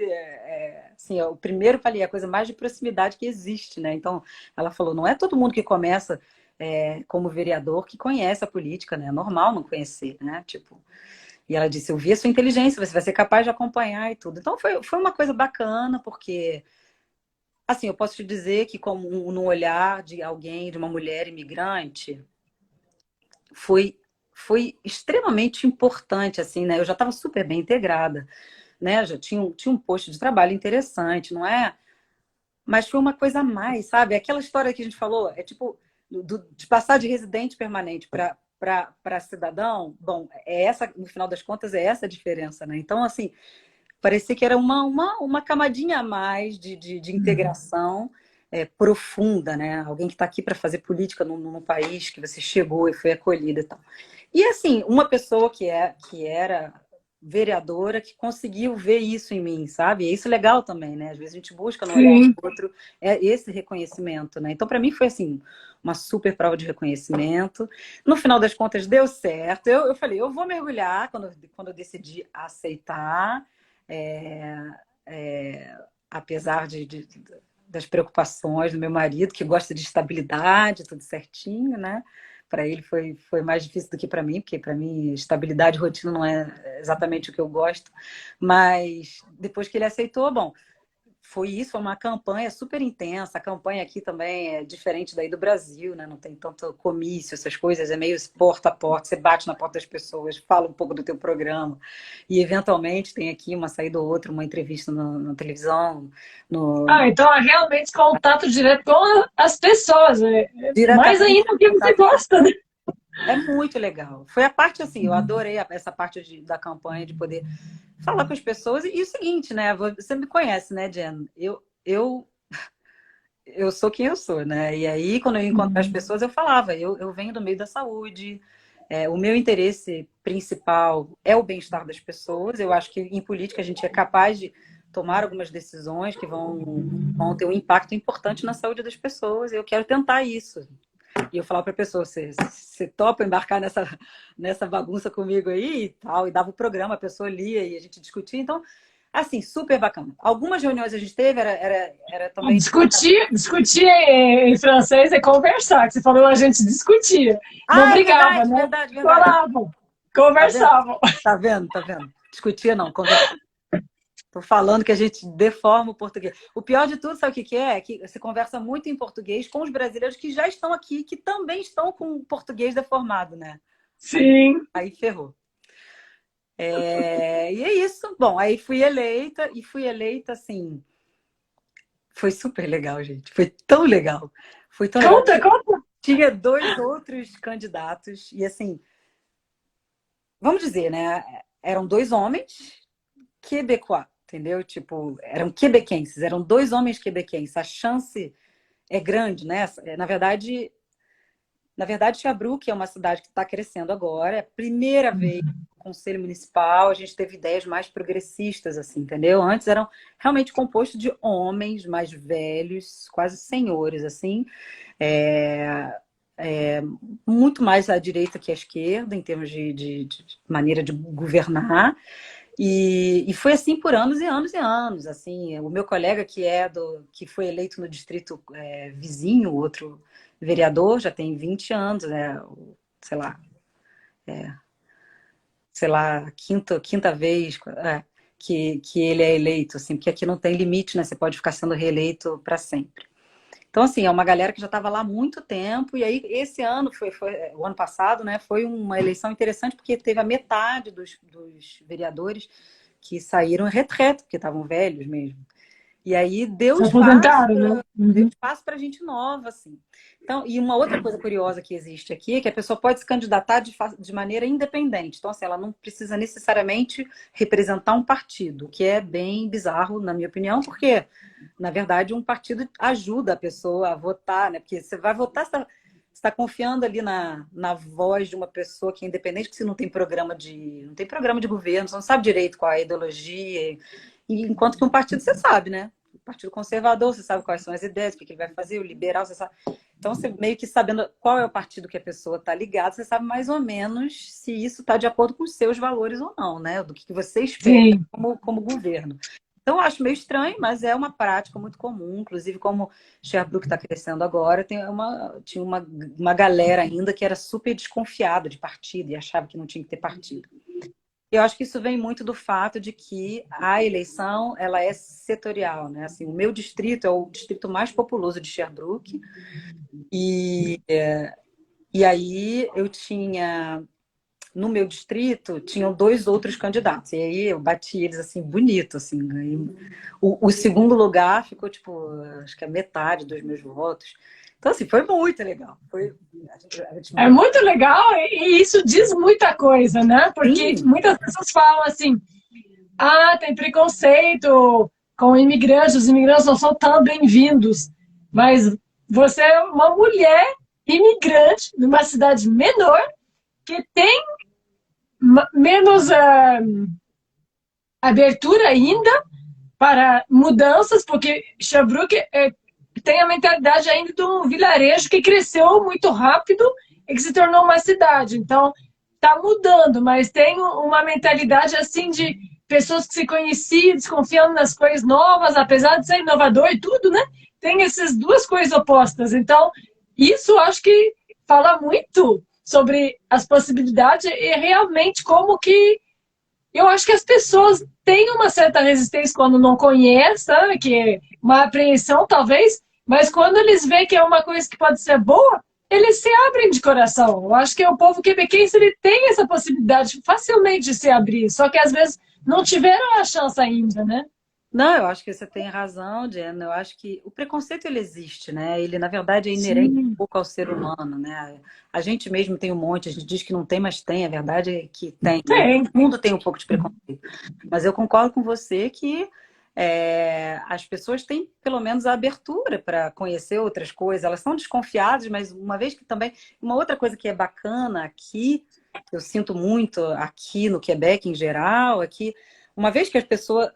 assim, o primeiro falei, é a coisa mais de proximidade que existe, né? Então, ela falou, não é todo mundo que começa como vereador que conhece a política, né? É normal não conhecer, né? Tipo, e ela disse, eu vi a sua inteligência, você vai ser capaz de acompanhar e tudo. Então, foi uma coisa bacana, porque, assim, eu posso te dizer que como no olhar de alguém, de uma mulher imigrante, foi extremamente importante, assim, né? Eu já estava super bem integrada, né? Já tinha um posto de trabalho interessante, não é? Mas foi uma coisa a mais, sabe? Aquela história que a gente falou, é tipo, de passar de residente permanente para cidadão, bom, no final das contas, é essa a diferença, né? Então, assim, parecia que era uma camadinha a mais de integração profunda, né? Alguém que está aqui para fazer política num país que você chegou e foi acolhida e tal. E assim, uma pessoa que era vereadora que conseguiu ver isso em mim, sabe? E isso é legal também, né? Às vezes a gente busca no olhar do Sim. outro esse reconhecimento, né? Então, para mim, foi assim, uma super prova de reconhecimento. No final das contas, deu certo. Eu falei, eu vou mergulhar quando eu decidi aceitar. É, apesar das preocupações do meu marido, que gosta de estabilidade, tudo certinho, né? Para ele foi mais difícil do que para mim, porque para mim estabilidade e rotina não é exatamente o que eu gosto. Mas depois que ele aceitou, bom, foi uma campanha super intensa. A campanha aqui também é diferente daí do Brasil, né? Não tem tanto comício, essas coisas, é meio porta a porta, você bate na porta das pessoas, fala um pouco do teu programa e eventualmente tem aqui uma saída ou outra, uma entrevista na televisão, Então é realmente contato direto com as pessoas, né? Mais diretamente ainda o que você contato. gosta, né? É muito legal. Foi a parte assim, eu adorei essa parte da campanha de poder falar com as pessoas. E o seguinte, né? Você me conhece, né, Jen? Eu sou quem eu sou, né? E aí, quando eu ia encontrar as pessoas, eu falava, eu venho do meio da saúde, o meu interesse principal é o bem-estar das pessoas. Eu acho que em política a gente é capaz de tomar algumas decisões que vão ter um impacto importante na saúde das pessoas. Eu quero tentar isso. E eu falava para a pessoa, você topa embarcar nessa bagunça comigo aí e tal, e dava o programa, a pessoa lia e a gente discutia. Então, assim, super bacana. Algumas reuniões a gente teve, era também. Discutir em francês é conversar, que você falou, a gente discutia. Não Ah, é brigava, verdade, né? verdade, verdade. Falavam, Tá vendo? conversavam. Tá vendo? Tá vendo? Discutia não, conversava. Tô falando que a gente deforma o português. O pior de tudo, sabe o que que é? Que você conversa muito em português com os brasileiros que já estão aqui, que também estão com o português deformado, né? Aí, Sim. aí ferrou. E é isso. Bom, aí fui eleita assim. Foi super legal, gente. Foi tão legal. Foi tão legal. Conta, conta. Tinha dois outros candidatos, e assim, vamos dizer, né? Eram dois homens quebecois, entendeu? Tipo, eram quebequenses, eram dois homens quebequenses. A chance é grande, né? Na verdade, Sherbrooke é uma cidade que está crescendo agora. É a primeira vez no Conselho Municipal a gente teve ideias mais progressistas, assim, entendeu? Antes eram realmente compostos de homens mais velhos, quase senhores, assim. É, muito mais à direita que à esquerda, em termos de maneira de governar. E foi assim por anos e anos e anos. Assim, o meu colega que foi eleito no distrito vizinho, outro vereador, já tem 20 anos, né? Sei lá, quinta vez que ele é eleito, assim, porque aqui não tem limite, né? Você pode ficar sendo reeleito para sempre. Então, assim, é uma galera que já estava lá há muito tempo, e aí esse ano, o ano passado, né, foi uma eleição interessante, porque teve a metade dos vereadores que saíram em retreta, porque estavam velhos mesmo. E aí Se aposentaram, né? deu Uhum. espaço para gente nova, assim. Então, e uma outra coisa curiosa que existe aqui é que a pessoa pode se candidatar de maneira independente. Então, assim, ela não precisa necessariamente representar um partido, o que é bem bizarro, na minha opinião, porque, na verdade, um partido ajuda a pessoa a votar, né? Porque você vai votar, você está confiando ali na voz de uma pessoa que é independente, que você não tem programa de governo, você não sabe direito qual é a ideologia. E enquanto que um partido você sabe, né? O Partido Conservador, você sabe quais são as ideias, o que ele vai fazer, o liberal, você sabe. Então, você meio que sabendo qual é o partido que a pessoa está ligada, você sabe mais ou menos se isso está de acordo com os seus valores ou não, né? Do que você espera Sim. como governo. Então, eu acho meio estranho, mas é uma prática muito comum. Inclusive, como Sherbrooke está crescendo agora, tinha uma galera ainda que era super desconfiada de partido e achava que não tinha que ter partido. Eu acho que isso vem muito do fato de que a eleição ela é setorial, né? Assim, o meu distrito é o distrito mais populoso de Sherbrooke e aí no meu distrito tinham dois outros candidatos e aí eu bati eles assim bonito, assim, ganhei. O segundo lugar ficou tipo, acho que a metade dos meus votos. Então assim, foi muito legal. A gente É muito legal e isso diz muita coisa, né? Porque sim, muitas pessoas falam assim: ah, tem preconceito com imigrantes, os imigrantes não são tão bem-vindos. Mas você é uma mulher imigrante numa cidade menor que tem menos abertura ainda para mudanças, porque Sherbrooke tem a mentalidade ainda de um vilarejo que cresceu muito rápido e que se tornou uma cidade. Então, está mudando, mas tem uma mentalidade assim de pessoas que se conheciam, desconfiando nas coisas novas, apesar de ser inovador e tudo, né? Tem essas duas coisas opostas. Então, isso acho que fala muito sobre as possibilidades e realmente como que eu acho que as pessoas têm uma certa resistência quando não conhecem, sabe? Que é uma apreensão, talvez, mas quando eles veem que é uma coisa que pode ser boa, eles se abrem de coração. Eu acho que o povo quebequense ele tem essa possibilidade facilmente de se abrir, só que às vezes não tiveram a chance ainda, né? não, eu acho que você tem razão, Diana. Eu acho que o preconceito ele existe, né? Ele, na verdade, é inerente um Sim, pouco ao ser humano, né? A gente mesmo tem um monte, a gente diz que não tem, mas tem. A verdade é que tem, né? tem. Todo mundo tem um pouco de preconceito. Mas eu concordo com você que as pessoas têm pelo menos a abertura para conhecer outras coisas. Elas são desconfiadas, mas uma vez que também. Uma outra coisa que é bacana aqui, eu sinto muito aqui no Quebec em geral, é que uma vez que as pessoas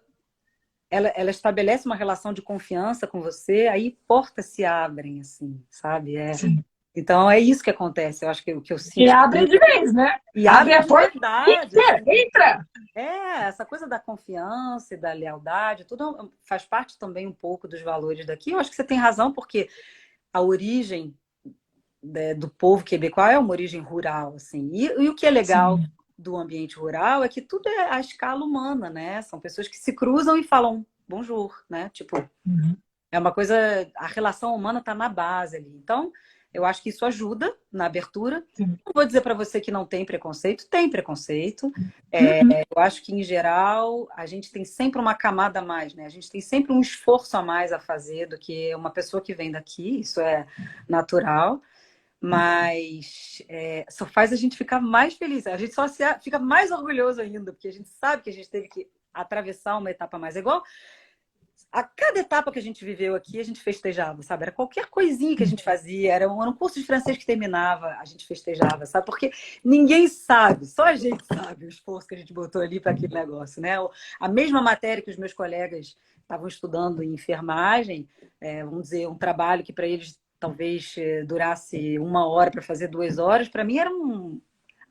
ela estabelece uma relação de confiança com você, aí portas se abrem, assim, sabe? Sim. Então é isso que acontece. Eu acho que o que eu E sinto abre de vez, né? e Abre abre a de porta verdade, e assim. entra. Essa coisa da confiança e da lealdade, tudo faz parte também um pouco dos valores daqui. Eu acho que você tem razão, porque a origem do povo quebecois é uma origem rural, assim. E o que é legal Sim. do ambiente rural é que tudo é a escala humana, né? São pessoas que se cruzam e falam bonjour, né? Tipo, Uhum. é uma coisa, a relação humana está na base ali. Então, eu acho que isso ajuda na abertura. Sim. Não vou dizer para você que não tem preconceito. Uhum. Eu acho que, em geral, a gente tem sempre uma camada a mais, né? A gente tem sempre um esforço a mais a fazer do que uma pessoa que vem daqui, isso é natural. Mas só faz a gente ficar mais feliz. A gente só fica mais orgulhoso ainda, porque a gente sabe que a gente teve que atravessar uma etapa mais. É igual a cada etapa que a gente viveu aqui, a gente festejava, sabe? Era qualquer coisinha que a gente fazia, era um curso de francês que terminava, a gente festejava, sabe? Porque ninguém sabe, só a gente sabe o esforço que a gente botou ali para aquele negócio, né? A mesma matéria que os meus colegas estavam estudando em enfermagem, vamos dizer, um trabalho que para eles talvez durasse 1 hora para fazer 2 horas, para mim era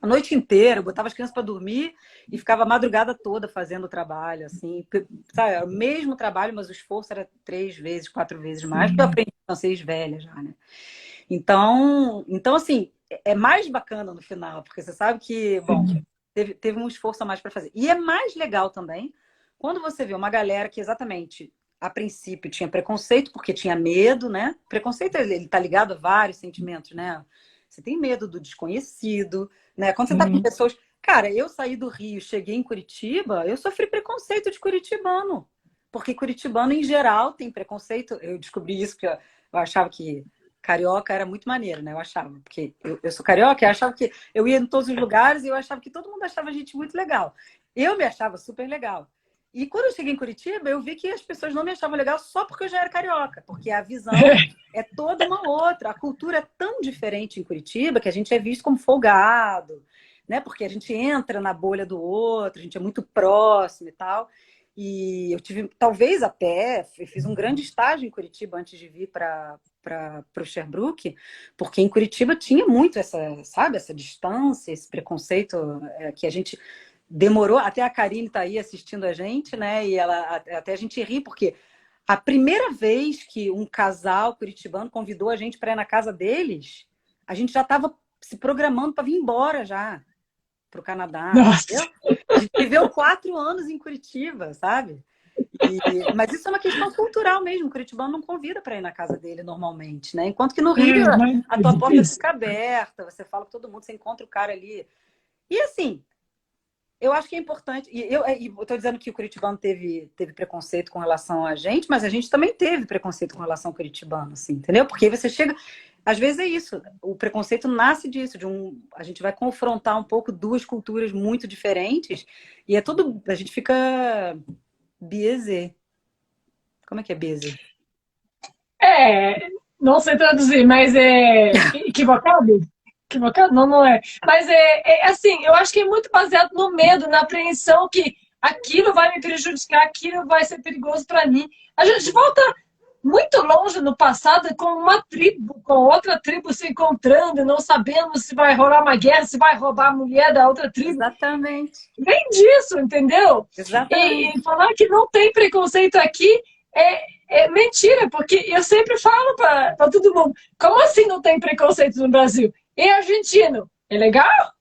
a noite inteira, eu botava as crianças para dormir e ficava a madrugada toda fazendo o trabalho, assim, sabe? Era o mesmo trabalho, mas o esforço era 3 vezes, 4 vezes mais, porque eu aprendi francês velha já, né? Então assim, é mais bacana no final, porque você sabe que, bom, teve um esforço a mais para fazer. E é mais legal também quando você vê uma galera que exatamente, a princípio, tinha preconceito, porque tinha medo, né? Preconceito, ele tá ligado a vários sentimentos, né? Você tem medo do desconhecido, né? Quando você tá com pessoas... Cara, eu saí do Rio, cheguei em Curitiba, eu sofri preconceito de curitibano. Porque curitibano, em geral, tem preconceito. Eu descobri isso porque eu achava que carioca era muito maneiro, né? Eu achava, porque eu sou carioca, eu achava que eu ia em todos os lugares e eu achava que todo mundo achava a gente muito legal. Eu me achava super legal. E quando eu cheguei em Curitiba, eu vi que as pessoas não me achavam legal só porque eu já era carioca, porque a visão é toda uma outra. A cultura é tão diferente em Curitiba que a gente é visto como folgado, né? Porque a gente entra na bolha do outro, a gente é muito próximo e tal. E eu tive, talvez até, eu fiz um grande estágio em Curitiba antes de vir para o Sherbrooke, porque em Curitiba tinha muito essa, sabe, essa distância, esse preconceito que a gente demorou. Até a Karine está aí assistindo a gente, né? E ela até a gente ri, porque a primeira vez que um casal curitibano convidou a gente para ir na casa deles, a gente já estava se programando para vir embora já para o Canadá. Nossa. A gente viveu 4 anos em Curitiba, sabe? Mas isso é uma questão cultural mesmo. O curitibano não convida para ir na casa dele normalmente, né? Enquanto que no Rio a tua porta fica aberta, você fala com todo mundo, você encontra o cara ali. E assim, eu acho que é importante. E eu estou dizendo que o curitibano teve preconceito com relação a gente, mas a gente também teve preconceito com relação ao curitibano, assim, entendeu? Porque aí você chega. Às vezes é isso. O preconceito nasce disso, a gente vai confrontar um pouco 2 culturas muito diferentes e é tudo. A gente fica biaisé. Como é que é biaisé? Não sei traduzir, mas é equivocado? Equivocado? Não, não é. Mas é assim, eu acho que é muito baseado no medo, na apreensão que aquilo vai me prejudicar, aquilo vai ser perigoso para mim. A gente volta muito longe no passado com uma tribo, com outra tribo se encontrando, não sabendo se vai rolar uma guerra, se vai roubar a mulher da outra tribo. Exatamente. Vem disso, entendeu? Exatamente. E falar que não tem preconceito aqui é mentira, porque eu sempre falo para todo mundo, como assim não tem preconceito no Brasil? E argentino, é legal?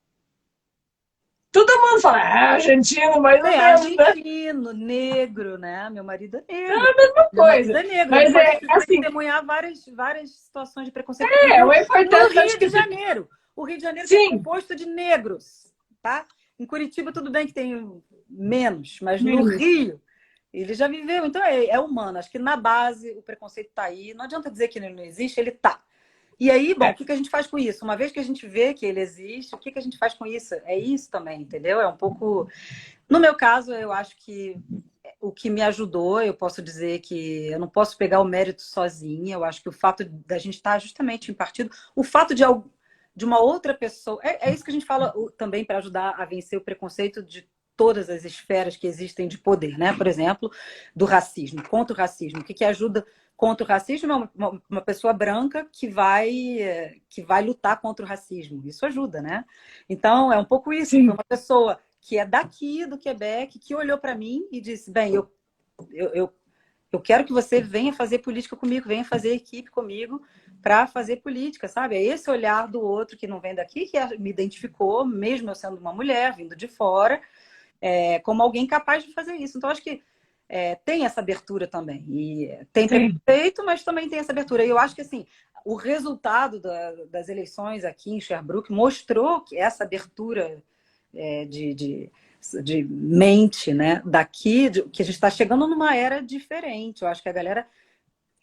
Todo mundo fala, argentino, mais ou menos, né? Argentino, negro, né? Meu marido é negro. É a mesma Meu marido coisa. é negro. Mas ele pode assim, testemunhar várias situações de preconceito. o importante No acho Rio que de Janeiro. O Rio de Janeiro é sim, composto de negros, tá? Em Curitiba, tudo bem que tem menos, mas no Rio, ele já viveu. Então, é humano. Acho que na base o preconceito está aí. Não adianta dizer que ele não existe, ele tá. E aí, bom, o que a gente faz com isso? Uma vez que a gente vê que ele existe, o que a gente faz com isso? É isso também, entendeu? É um pouco... No meu caso, eu acho que o que me ajudou, eu posso dizer que eu não posso pegar o mérito sozinha. Eu acho que o fato da gente estar justamente em partido, o fato de uma outra pessoa... É isso que a gente fala também para ajudar a vencer o preconceito de todas as esferas que existem de poder, né? Por exemplo, do racismo, contra o racismo. O que ajuda contra o racismo é uma pessoa branca que vai lutar contra o racismo. Isso ajuda, né? Então, é um pouco isso. sim. Foi uma pessoa que é daqui, do Quebec, que olhou para mim e disse, bem, Eu quero que você venha fazer política comigo, venha fazer equipe comigo para fazer política, sabe? É esse olhar do outro que não vem daqui que me identificou, mesmo eu sendo uma mulher, vindo de fora, como alguém capaz de fazer isso. Então, acho que tem essa abertura também. E tem Sim. preconceito, mas também tem essa abertura. E eu acho que, assim, o resultado das eleições aqui em Sherbrooke mostrou que essa abertura de mente, né, daqui, que a gente está chegando numa era diferente. Eu acho que a galera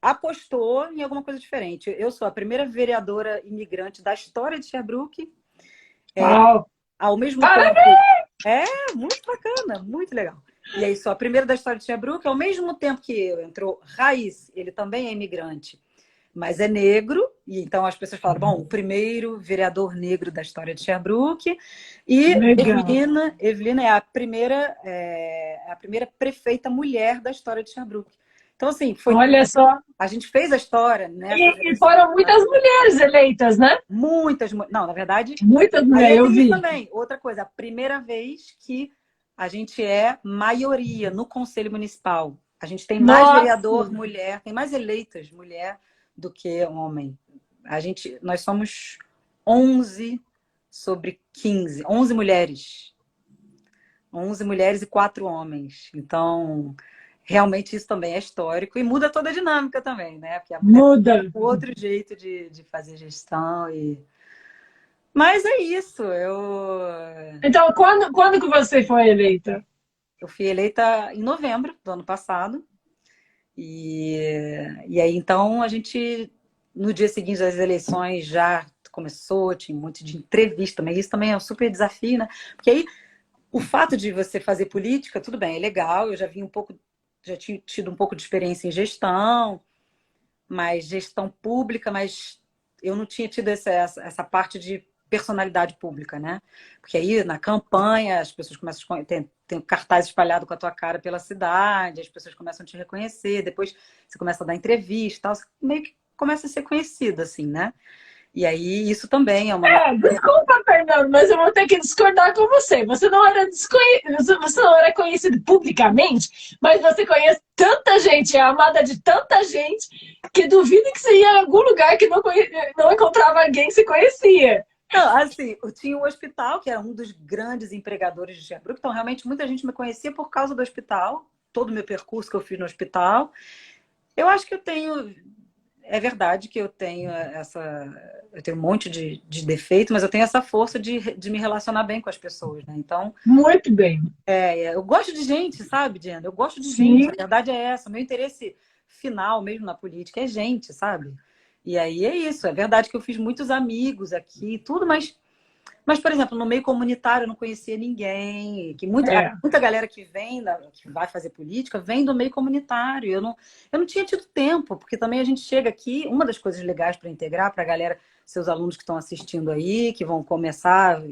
apostou em alguma coisa diferente. Eu sou a primeira vereadora imigrante da história de Sherbrooke. Uau! Ao mesmo Parabéns! tempo... muito bacana, muito legal. E aí, sou a primeira da história de Sherbrooke, ao mesmo tempo que eu, entrou Raiz, ele também é imigrante, mas é negro, e então as pessoas falam, bom, o primeiro vereador negro da história de Sherbrooke, e Legal. Evelina é a primeira prefeita mulher da história de Sherbrooke. Então, assim, Olha só. a gente fez a história nessas E eleições. foram muitas mulheres eleitas, né? Muitas, não, na verdade, Muitas aí mulheres, eu tem isso vi. também. Outra coisa, a primeira vez que a gente é maioria no Conselho Municipal. A gente tem mais Nossa! vereador mulher, tem mais eleitas mulher do que homem. Nós somos 11 sobre 15, 11 mulheres. 11 mulheres e 4 homens. Então, realmente isso também é histórico e muda toda a dinâmica também, né? Porque a mulher Muda. tem outro jeito de fazer gestão e... Mas é isso, Então, quando que você foi eleita? eu fui eleita em novembro do ano passado. E aí, então, a gente, no dia seguinte das eleições, já começou, tinha um monte de entrevista, mas isso também é um super desafio, né? Porque aí, o fato de você fazer política, tudo bem, é legal, eu já tinha tido um pouco de experiência em gestão, mas gestão pública, mas eu não tinha tido essa parte de personalidade pública, né? Porque aí na campanha as pessoas começam a tem cartaz espalhado com a tua cara pela cidade, as pessoas começam a te reconhecer, depois você começa a dar entrevista, tal, você meio que começa a ser conhecida, assim, né? E aí isso também é uma... Desculpa, Fernando, mas eu vou ter que discordar com você. Você não era conhecido publicamente, mas você conhece tanta gente, é amada de tanta gente, que duvido que você ia em algum lugar que não encontrava alguém que se conhecia. Não, assim, eu tinha um hospital, que era um dos grandes empregadores de Sherbrooke, então realmente muita gente me conhecia por causa do hospital, todo o meu percurso que eu fiz no hospital. Eu acho que eu tenho... É verdade que eu tenho eu tenho um monte de defeito, mas eu tenho essa força de me relacionar bem com as pessoas, né? Então, Muito bem. eu gosto de gente, sabe, Diana? Eu gosto de gente, Sim. a verdade é essa. Meu interesse final mesmo na política é gente, sabe? E aí é isso. É verdade que eu fiz muitos amigos aqui e tudo, mas, por exemplo, no meio comunitário eu não conhecia ninguém. Muita galera que que vai fazer política, vem do meio comunitário. Eu não tinha tido tempo, porque também a gente chega aqui, uma das coisas legais para integrar para a galera, seus alunos que estão assistindo aí, que vão começar,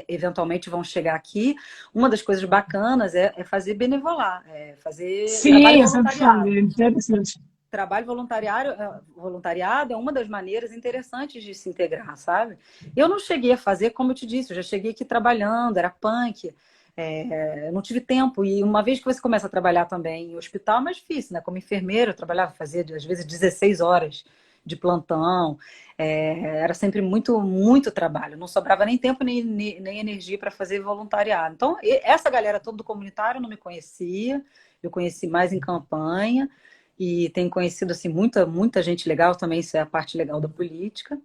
eventualmente vão chegar aqui, uma das coisas bacanas é fazer benevolar, é fazer trabalho Sim, eu sempre voluntariado. falei, interessante. Trabalho voluntariado é uma das maneiras interessantes de se integrar, sabe? Eu não cheguei a fazer, como eu te disse, eu já cheguei aqui trabalhando, era punk, eu não tive tempo. E uma vez que você começa a trabalhar também em hospital, é mais difícil, né? Como enfermeira, eu trabalhava, fazia às vezes 16 horas de plantão, era sempre muito, muito trabalho, não sobrava nem tempo nem energia para fazer voluntariado. Então, essa galera toda do comunitário não me conhecia, eu conheci mais em campanha. E tenho conhecido assim, muita gente legal também, isso é a parte legal da política.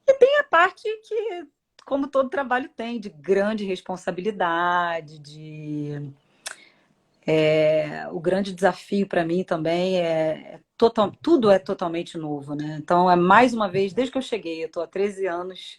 E tem a parte que, como todo trabalho tem, de grande responsabilidade, o grande desafio para mim também tudo é totalmente novo, né? Então, mais uma vez, desde que eu cheguei, eu estou há 13 anos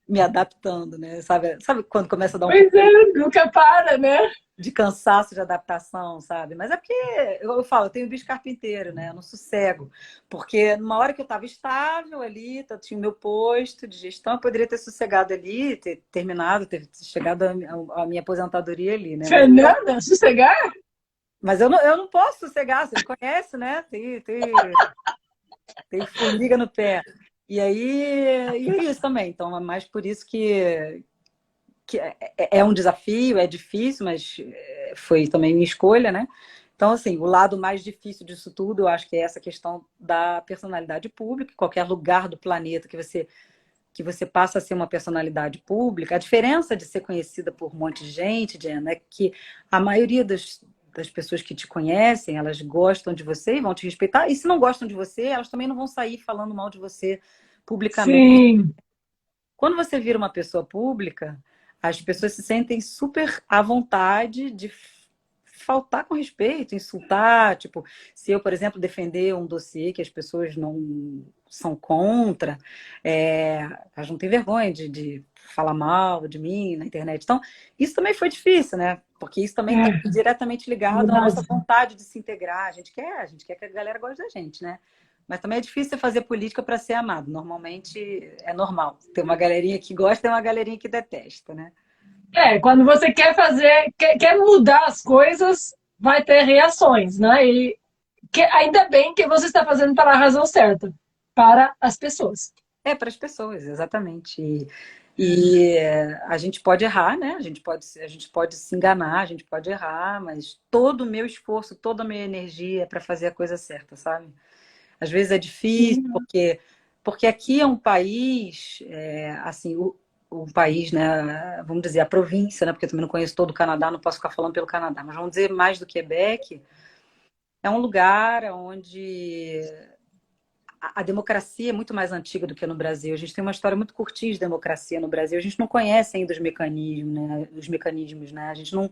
me adaptando, né? Sabe quando começa a dar um Pois é, nunca para, né? de cansaço de adaptação, sabe? Mas é porque, eu falo, eu tenho bicho carpinteiro, né? Eu não sossego. Porque numa hora que eu estava estável ali, tinha o meu posto de gestão, eu poderia ter sossegado ali, ter terminado, ter chegado à minha aposentadoria ali, né? Fernanda, sossegar? Mas eu não posso sossegar, você me conhece, né? Tem formiga no pé. E é isso também. Então, é mais por isso que é um desafio, é difícil, mas foi também minha escolha, né? Então, assim, o lado mais difícil disso tudo, eu acho que é essa questão da personalidade pública. Qualquer lugar do planeta que você passa a ser uma personalidade pública, a diferença de ser conhecida por um monte de gente, Diana, é que a maioria das pessoas que te conhecem, elas gostam de você e vão te respeitar, e se não gostam de você, elas também não vão sair falando mal de você publicamente. Sim. Quando você vira uma pessoa pública, as pessoas se sentem super à vontade de faltar com respeito, insultar. Tipo, se eu, por exemplo, defender um dossiê que as pessoas não são contra, elas não têm vergonha de falar mal de mim na internet. Então, isso também foi difícil, né? Porque isso também está diretamente ligado à nossa Verdade. vontade de se integrar. A gente quer que a galera goste da gente, né? Mas também é difícil você fazer política para ser amado. Normalmente é normal. Tem uma galerinha que gosta e uma galerinha que detesta, né? Quando você quer fazer, quer mudar as coisas, vai ter reações, né? E ainda bem que você está fazendo para a razão certa, para as pessoas. É para as pessoas, exatamente. E a gente pode errar, né? A gente pode se enganar, a gente pode errar, mas todo o meu esforço, toda a minha energia é para fazer a coisa certa, sabe? Às vezes é difícil, Sim. porque aqui é um país, assim, o país, né? Vamos dizer, a província, né? Porque eu também não conheço todo o Canadá, não posso ficar falando pelo Canadá, mas vamos dizer mais do Quebec, é um lugar onde a democracia é muito mais antiga do que no Brasil. A gente tem uma história muito curtinha de democracia no Brasil. A gente não conhece ainda os mecanismos, né? A gente não,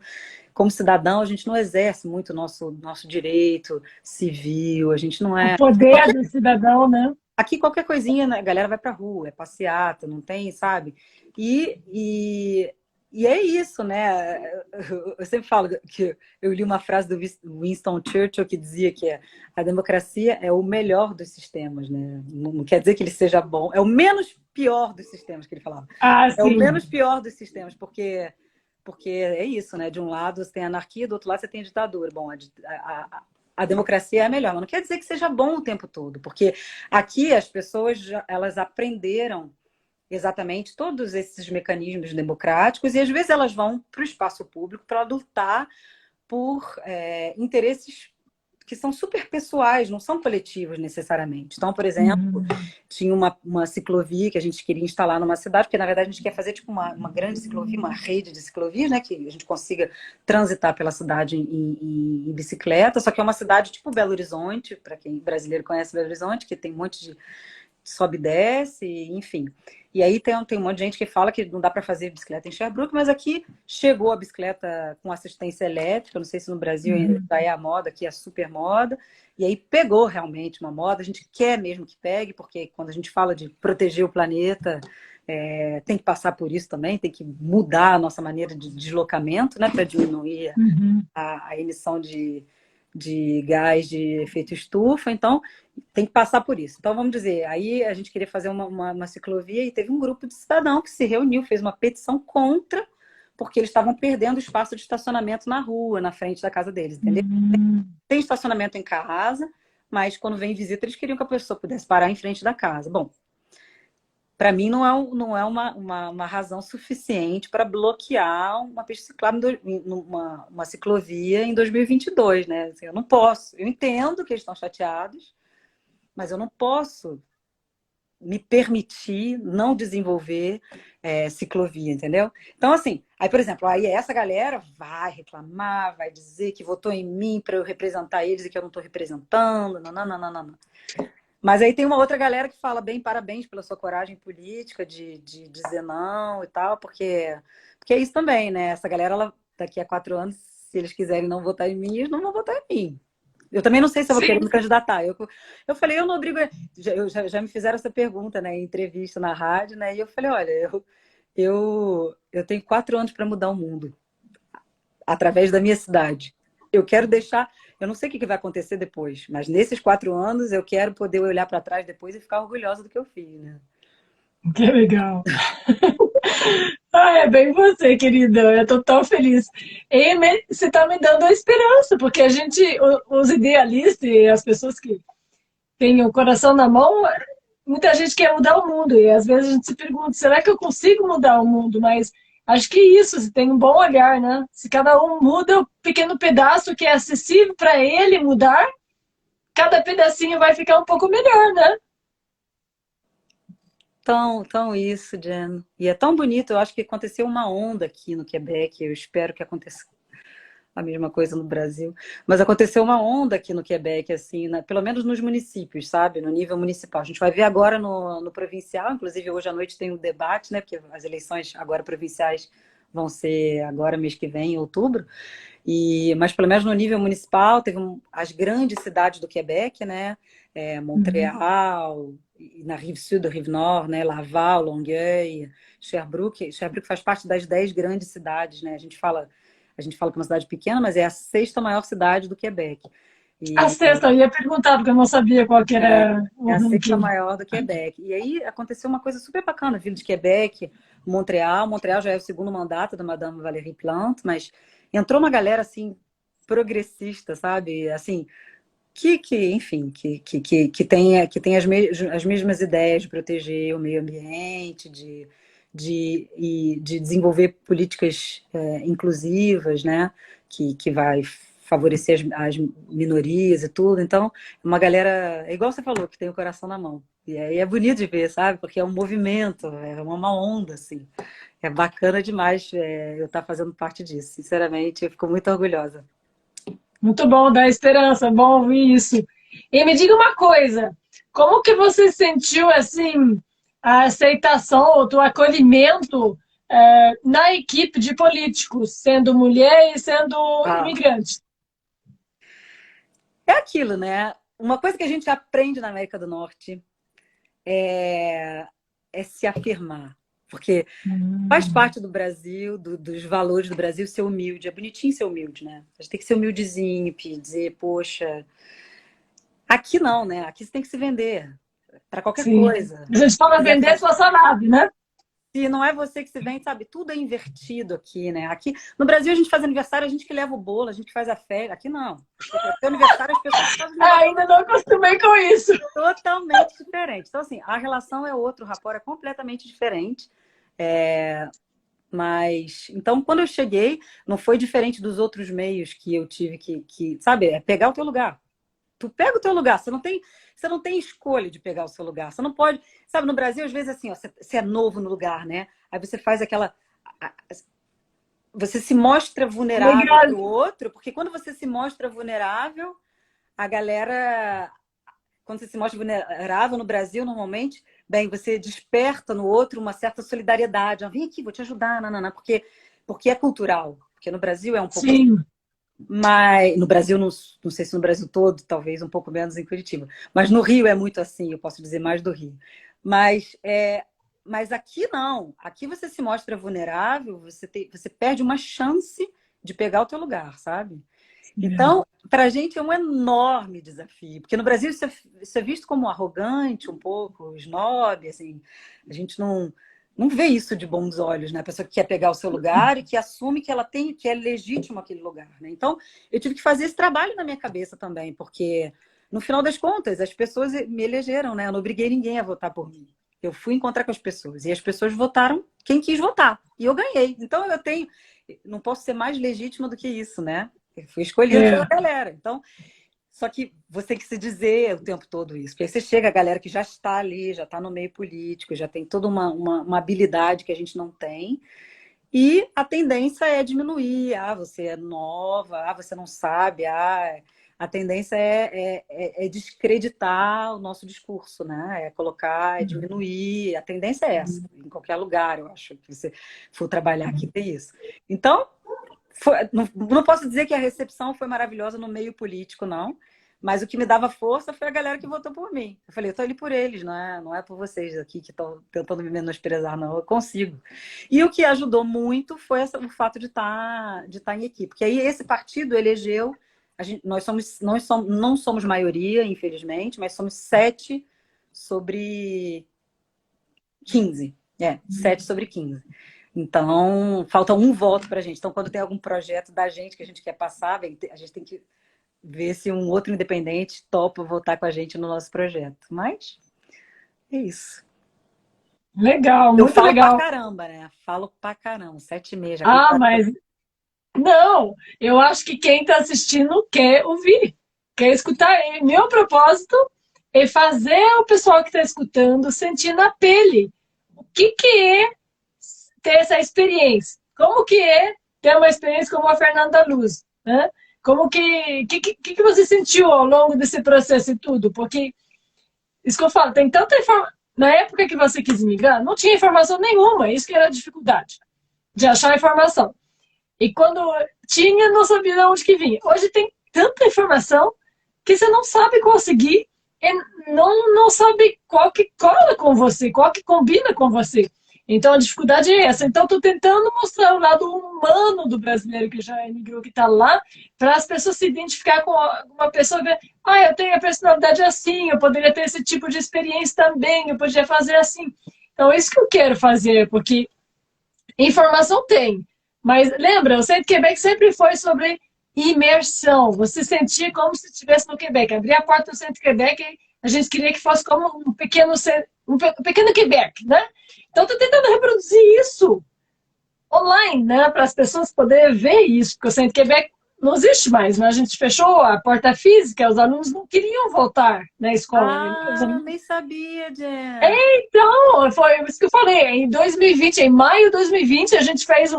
como cidadão, a gente não exerce muito o nosso direito civil. A gente não O é. poder do cidadão, né? Aqui qualquer coisinha, né, a galera vai pra rua, é passeata, não tem, sabe? E é isso, né? Eu sempre falo que eu li uma frase do Winston Churchill que dizia que a democracia é o melhor dos sistemas, né? Não quer dizer que ele seja bom, é o menos pior dos sistemas que ele falava. Ah, É o sim. menos pior dos sistemas, porque é isso, né? De um lado você tem anarquia, do outro lado você tem ditadura. Bom, a democracia é a melhor, mas não quer dizer que seja bom o tempo todo, porque aqui as pessoas elas aprenderam exatamente todos esses mecanismos democráticos e às vezes elas vão para o espaço público para lutar por interesses que são super pessoais, não são coletivos necessariamente. Então, por exemplo, tinha uma ciclovia que a gente queria instalar numa cidade, porque na verdade a gente quer fazer tipo uma grande ciclovia, uma rede de ciclovias, né, que a gente consiga transitar pela cidade em bicicleta, só que é uma cidade tipo Belo Horizonte, para quem brasileiro conhece Belo Horizonte, que tem um monte de sobe e desce, enfim. E aí tem um monte de gente que fala que não dá para fazer bicicleta em Sherbrooke, mas aqui chegou a bicicleta com assistência elétrica, não sei se no Brasil ainda já é a moda, aqui é a super moda, e aí pegou realmente uma moda, a gente quer mesmo que pegue, porque quando a gente fala de proteger o planeta, tem que passar por isso também, tem que mudar a nossa maneira de deslocamento, né, para diminuir a emissão de gás de efeito estufa, então tem que passar por isso. Então, vamos dizer, aí a gente queria fazer uma ciclovia e teve um grupo de cidadão que se reuniu, fez uma petição contra, porque eles estavam perdendo espaço de estacionamento na rua, na frente da casa deles, entendeu? Tem estacionamento em casa, mas quando vem visita, eles queriam que a pessoa pudesse parar em frente da casa. Bom, para mim não é uma razão suficiente para bloquear uma pista ciclável, uma ciclovia em 2022, né? Assim, eu não posso. Eu entendo que eles estão chateados, mas eu não posso me permitir não desenvolver ciclovia, entendeu? Então, assim, aí, por exemplo, aí essa galera vai reclamar, vai dizer que votou em mim para eu representar eles e que eu não estou representando, não. Mas aí tem uma outra galera que fala bem, parabéns pela sua coragem política de dizer não e tal, porque é isso também, né? Essa galera, daqui a 4 anos, se eles quiserem não votar em mim, eles não vão votar em mim. Eu também não sei se eu vou querer me candidatar. Eu falei, eu não obrigo. Já me fizeram essa pergunta, né, em entrevista na rádio, né? E eu falei, olha, eu tenho 4 anos para mudar o mundo através da minha cidade. Eu quero deixar. Eu não sei o que vai acontecer depois, mas nesses 4 anos eu quero poder olhar para trás depois e ficar orgulhosa do que eu fiz, né? Que legal. É bem você, querida. Eu tô tão feliz. E você está me dando a esperança, porque a gente, os idealistas e as pessoas que têm o coração na mão, muita gente quer mudar o mundo. E às vezes a gente se pergunta, será que eu consigo mudar o mundo? Mas Acho que isso, se tem um bom olhar, né? Se cada um muda o pequeno pedaço que é acessível para ele mudar, cada pedacinho vai ficar um pouco melhor, né? Tão isso, Jen. E é tão bonito, eu acho que aconteceu uma onda aqui no Quebec, eu espero que aconteça a mesma coisa no Brasil, mas aconteceu uma onda aqui no Quebec, assim, pelo menos nos municípios, sabe? No nível municipal. A gente vai ver agora no provincial, inclusive hoje à noite tem um debate, né? Porque as eleições agora provinciais vão ser agora mês que vem, em outubro. Mas pelo menos no nível municipal, teve as grandes cidades do Quebec, né? Montreal, e na Rive Sud, Rive Nord, né? Laval, Longueuil, Sherbrooke. Sherbrooke faz parte das 10 grandes cidades, né? A gente fala que é uma cidade pequena, mas é a sexta maior cidade do Quebec. A E sexta, eu ia perguntar, porque eu não sabia qual que era o é a sexta ranking. maior do Quebec. E aí aconteceu uma coisa super bacana, vindo de Quebec, Montreal. Montreal já é o segundo mandato da Madame Valérie Plante, mas entrou uma galera assim progressista, sabe? Assim, enfim, que tem as mesmas ideias de proteger o meio ambiente, de desenvolver políticas inclusivas, né? Que vai favorecer as minorias e tudo. Então, uma galera, é igual você falou, que tem o coração na mão. E aí é bonito de ver, sabe? Porque é um movimento, é uma onda, assim. É bacana demais eu estar fazendo parte disso. Sinceramente, eu fico muito orgulhosa. Muito bom, dá esperança, bom ouvir isso. E me diga uma coisa, como que você sentiu, assim, a aceitação, o acolhimento na equipe de políticos, sendo mulher e sendo Ah, imigrante? é aquilo, né? Uma coisa que a gente aprende na América do Norte é, é se afirmar. Porque faz parte do Brasil, dos valores do Brasil, ser humilde. É bonitinho ser humilde, né? A gente tem que ser humildezinho, dizer, poxa. Aqui não, né? Aqui você tem que se vender para qualquer Sim. coisa. A gente fala Quiser vender sua salada, né? Se não é você que se vende, sabe? Tudo é invertido aqui, né? Aqui no Brasil a gente faz aniversário, a gente que leva o bolo, a gente que faz a festa. Aqui não. Seu aniversário as pessoas fazem um negócio Ainda não acostumei com isso. totalmente diferente. Então assim, a relação é outra, o rapport é completamente diferente. Mas então quando eu cheguei, não foi diferente dos outros meios que eu tive sabe, é pegar o teu lugar. Tu pega o teu lugar, você não tem escolha de pegar o seu lugar. Você não pode, sabe, no Brasil às vezes assim, ó, você é novo no lugar, né? Aí você faz você se mostra vulnerável Legal. para o outro, porque quando você se mostra vulnerável, a galera, quando você se mostra vulnerável no Brasil, normalmente, bem, você desperta no outro uma certa solidariedade. Ah, vem aqui, vou te ajudar, nanana, porque é cultural. Porque no Brasil é um pouco assim. Sim. Mas no Brasil, não sei se no Brasil todo, talvez um pouco menos em Curitiba. Mas no Rio é muito assim, eu posso dizer mais do Rio. Mas, mas aqui não. Aqui você se mostra vulnerável, você perde uma chance de pegar o teu lugar, sabe? Então, para a gente é um enorme desafio, porque no Brasil isso é visto como arrogante, um pouco snob, assim, a gente não vê isso de bons olhos, né? A pessoa que quer pegar o seu lugar e que assume que ela tem, que é legítimo aquele lugar, né? Então, eu tive que fazer esse trabalho na minha cabeça também, porque no final das contas, as pessoas me elegeram, né? Eu não obriguei ninguém a votar por mim. Eu fui encontrar com as pessoas e as pessoas votaram quem quis votar. E eu ganhei. Então, não posso ser mais legítima do que isso, né? Eu fui escolhido pela galera. Então, só que você tem que se dizer o tempo todo isso. Porque aí você chega, a galera que já está ali, já está no meio político, já tem toda uma habilidade que a gente não tem. E a tendência é diminuir. Ah, você é nova, ah, você não sabe, a tendência é descreditar o nosso discurso, né? É colocar, é diminuir. A tendência é essa, em qualquer lugar, eu acho que você for trabalhar aqui, tem isso. Então, não posso dizer que a recepção foi maravilhosa no meio político, não. Mas o que me dava força foi a galera que votou por mim. Eu falei, eu tô ali por eles, não é por vocês aqui que estão tentando me menosprezar, não. Eu consigo. E o que ajudou muito foi o fato de estar em equipe. Porque aí esse partido elegeu. Não somos maioria, infelizmente, mas somos 7 sobre 15. 7 sobre 15. Então, falta um voto para a gente. Então, quando tem algum projeto da gente que a gente quer passar, a gente tem que ver se um outro independente topa votar com a gente no nosso projeto. Mas é isso. Legal, Eu muito falo pra legal. caramba, né? Falo pra caramba, 7h30, já Ah, cuidado. mas não, eu acho que quem está assistindo quer ouvir, quer escutar. E meu propósito é fazer o pessoal que está escutando sentir na pele o que é ter essa experiência. Como que é ter uma experiência como a Fernanda Luz, né? Como que você sentiu ao longo desse processo e tudo? Porque isso que eu falo, tem tanta informação. Na época que você quis migrar, não tinha informação nenhuma, isso que era a dificuldade de achar informação. E quando tinha, não sabia de onde que vinha. Hoje tem tanta informação que você não sabe conseguir e não sabe qual que cola com você, qual que combina com você. Então a dificuldade é essa. Então estou tentando mostrar o lado humano do brasileiro que já emigrou, que está lá, para as pessoas se identificar com uma pessoa e ver, ah, eu tenho a personalidade assim, eu poderia ter esse tipo de experiência também, eu poderia fazer assim. Então é isso que eu quero fazer, porque informação tem. Mas lembra, o Centro Quebec sempre foi sobre imersão. Você sentia como se estivesse no Quebec. Abria a porta do Centro Quebec e a gente queria que fosse como um pequeno Quebec, né? Então, estou tentando reproduzir isso online, né? Para as pessoas poderem ver isso, porque o Centro Quebec não existe mais, né? A gente fechou a porta física, os alunos não queriam voltar na escola. Ah, nem sabia, Jen. Então, foi isso que eu falei. Em 2020, em maio de 2020, a gente fez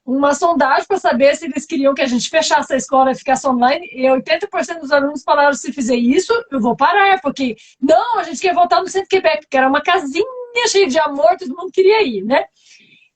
uma sondagem para saber se eles queriam que a gente fechasse a escola e ficasse online. E 80% dos alunos falaram: se fizer isso, eu vou parar, porque não, a gente quer voltar no Centro Quebec, porque era uma casinha cheia de amor, todo mundo queria ir, né?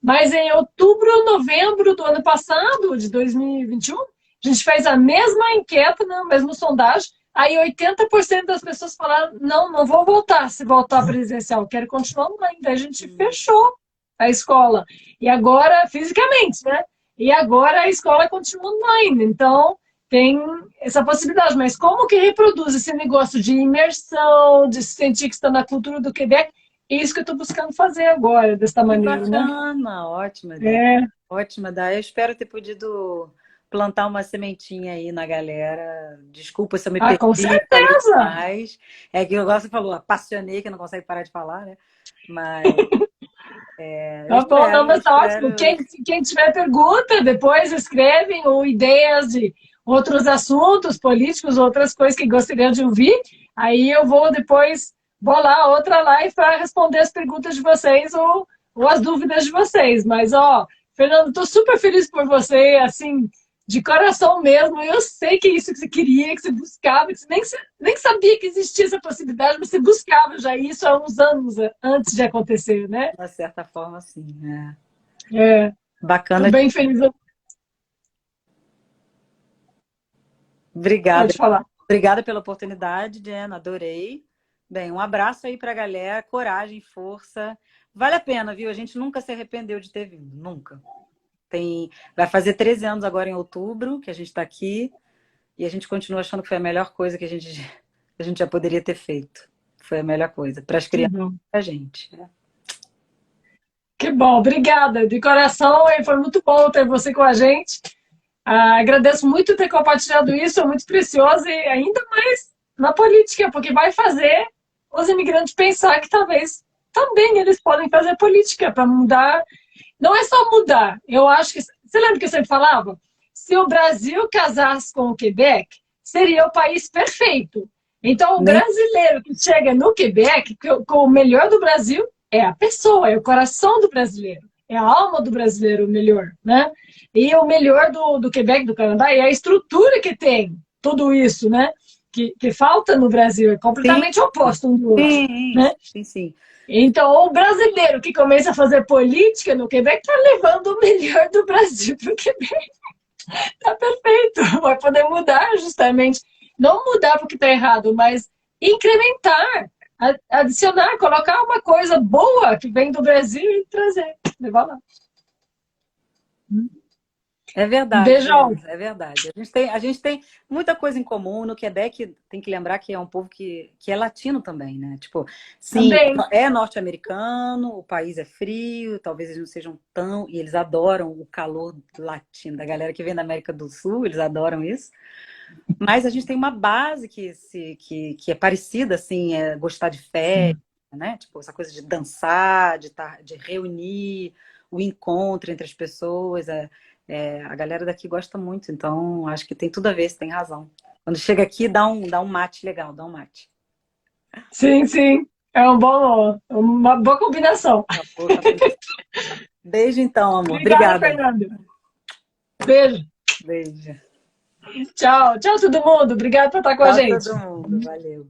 Mas em outubro, novembro do ano passado, de 2021, a gente fez a mesma enquete, né, a mesma sondagem. Aí 80% das pessoas falaram, não vou voltar se voltar presencial, quero continuar online. Daí a gente fechou a escola. E agora, fisicamente, né? E agora a escola continua online. Então, tem essa possibilidade. Mas como que reproduz esse negócio de imersão, de se sentir que está na cultura do Quebec? É isso que eu estou buscando fazer agora, desta Que maneira, né? bacana, ótima ideia. É. Ótima ideia. Eu espero ter podido plantar uma sementinha aí na galera. Desculpa se eu me Ah, com perdi, falei certeza! demais. É que igual você falou, apaixonei, que não consegue parar de falar, né? Mas eu Tá bom, não, eu mas tá ótimo. espero. Quem tiver pergunta, depois escrevem ou ideias de outros assuntos políticos, outras coisas que gostariam de ouvir. Aí eu vou depois bolar outra live para responder as perguntas de vocês ou as dúvidas de vocês. Mas, ó, Fernando, estou super feliz por você, assim, de coração mesmo. Eu sei que é isso que você queria, que você buscava, que você nem sabia que existia essa possibilidade, mas você buscava já isso há uns anos antes de acontecer, né? De uma certa forma, sim. É. É, tô Bacana. bem feliz. Obrigada. Pode falar. Obrigada pela oportunidade, Jen. Adorei. Bem, um abraço aí para a galera. Coragem, força. Vale a pena, viu? A gente nunca se arrependeu de ter vindo. Nunca. Vai fazer 13 anos agora em outubro que a gente está aqui e a gente continua achando que foi a melhor coisa que a gente já poderia ter feito. Foi a melhor coisa para as Que crianças bom. e para a gente. Que bom, obrigada. De coração, foi muito bom ter você com a gente. Agradeço muito ter compartilhado isso, é muito precioso e ainda mais na política, porque vai fazer os imigrantes pensar que talvez também eles podem fazer política para mudar. Não é só mudar, eu acho que. Você lembra que eu sempre falava? Se o Brasil casasse com o Quebec, seria o país perfeito. Então, o Nem brasileiro que chega no Quebec, com o melhor do Brasil, é a pessoa, é o coração do brasileiro, é a alma do brasileiro o melhor, né? E o melhor do Quebec, do Canadá, é a estrutura que tem tudo isso, né? Que falta no Brasil, é sim, completamente oposto um do outro, sim, né? sim, sim. Então, o brasileiro que começa a fazer política no Quebec está levando o melhor do Brasil para o Quebec. Está perfeito. Vai poder mudar justamente. Não mudar porque está errado, mas incrementar, adicionar, colocar uma coisa boa que vem do Brasil e trazer. Levar lá. É verdade, Beijão. Diana, é verdade. A gente tem muita coisa em comum. No Quebec, tem que lembrar que é um povo que é latino também, né? Tipo, sim, Também. é norte-americano, o país é frio, talvez eles não sejam tão. E eles adoram o calor latino, da galera que vem da América do Sul, eles adoram isso. Mas a gente tem uma base que é parecida, assim, é gostar de festa, né? Tipo, essa coisa de dançar, de reunir o encontro entre as pessoas. A galera daqui gosta muito, então acho que tem tudo a ver, você tem razão. Quando chega aqui, dá um mate legal, dá um mate. Sim, sim. É uma boa combinação. Beijo então, amor. Obrigada, Obrigada. Fernanda. Beijo. Beijo. Tchau. Tchau, todo mundo. Obrigada por estar com a Tchau, gente. todo mundo. Valeu.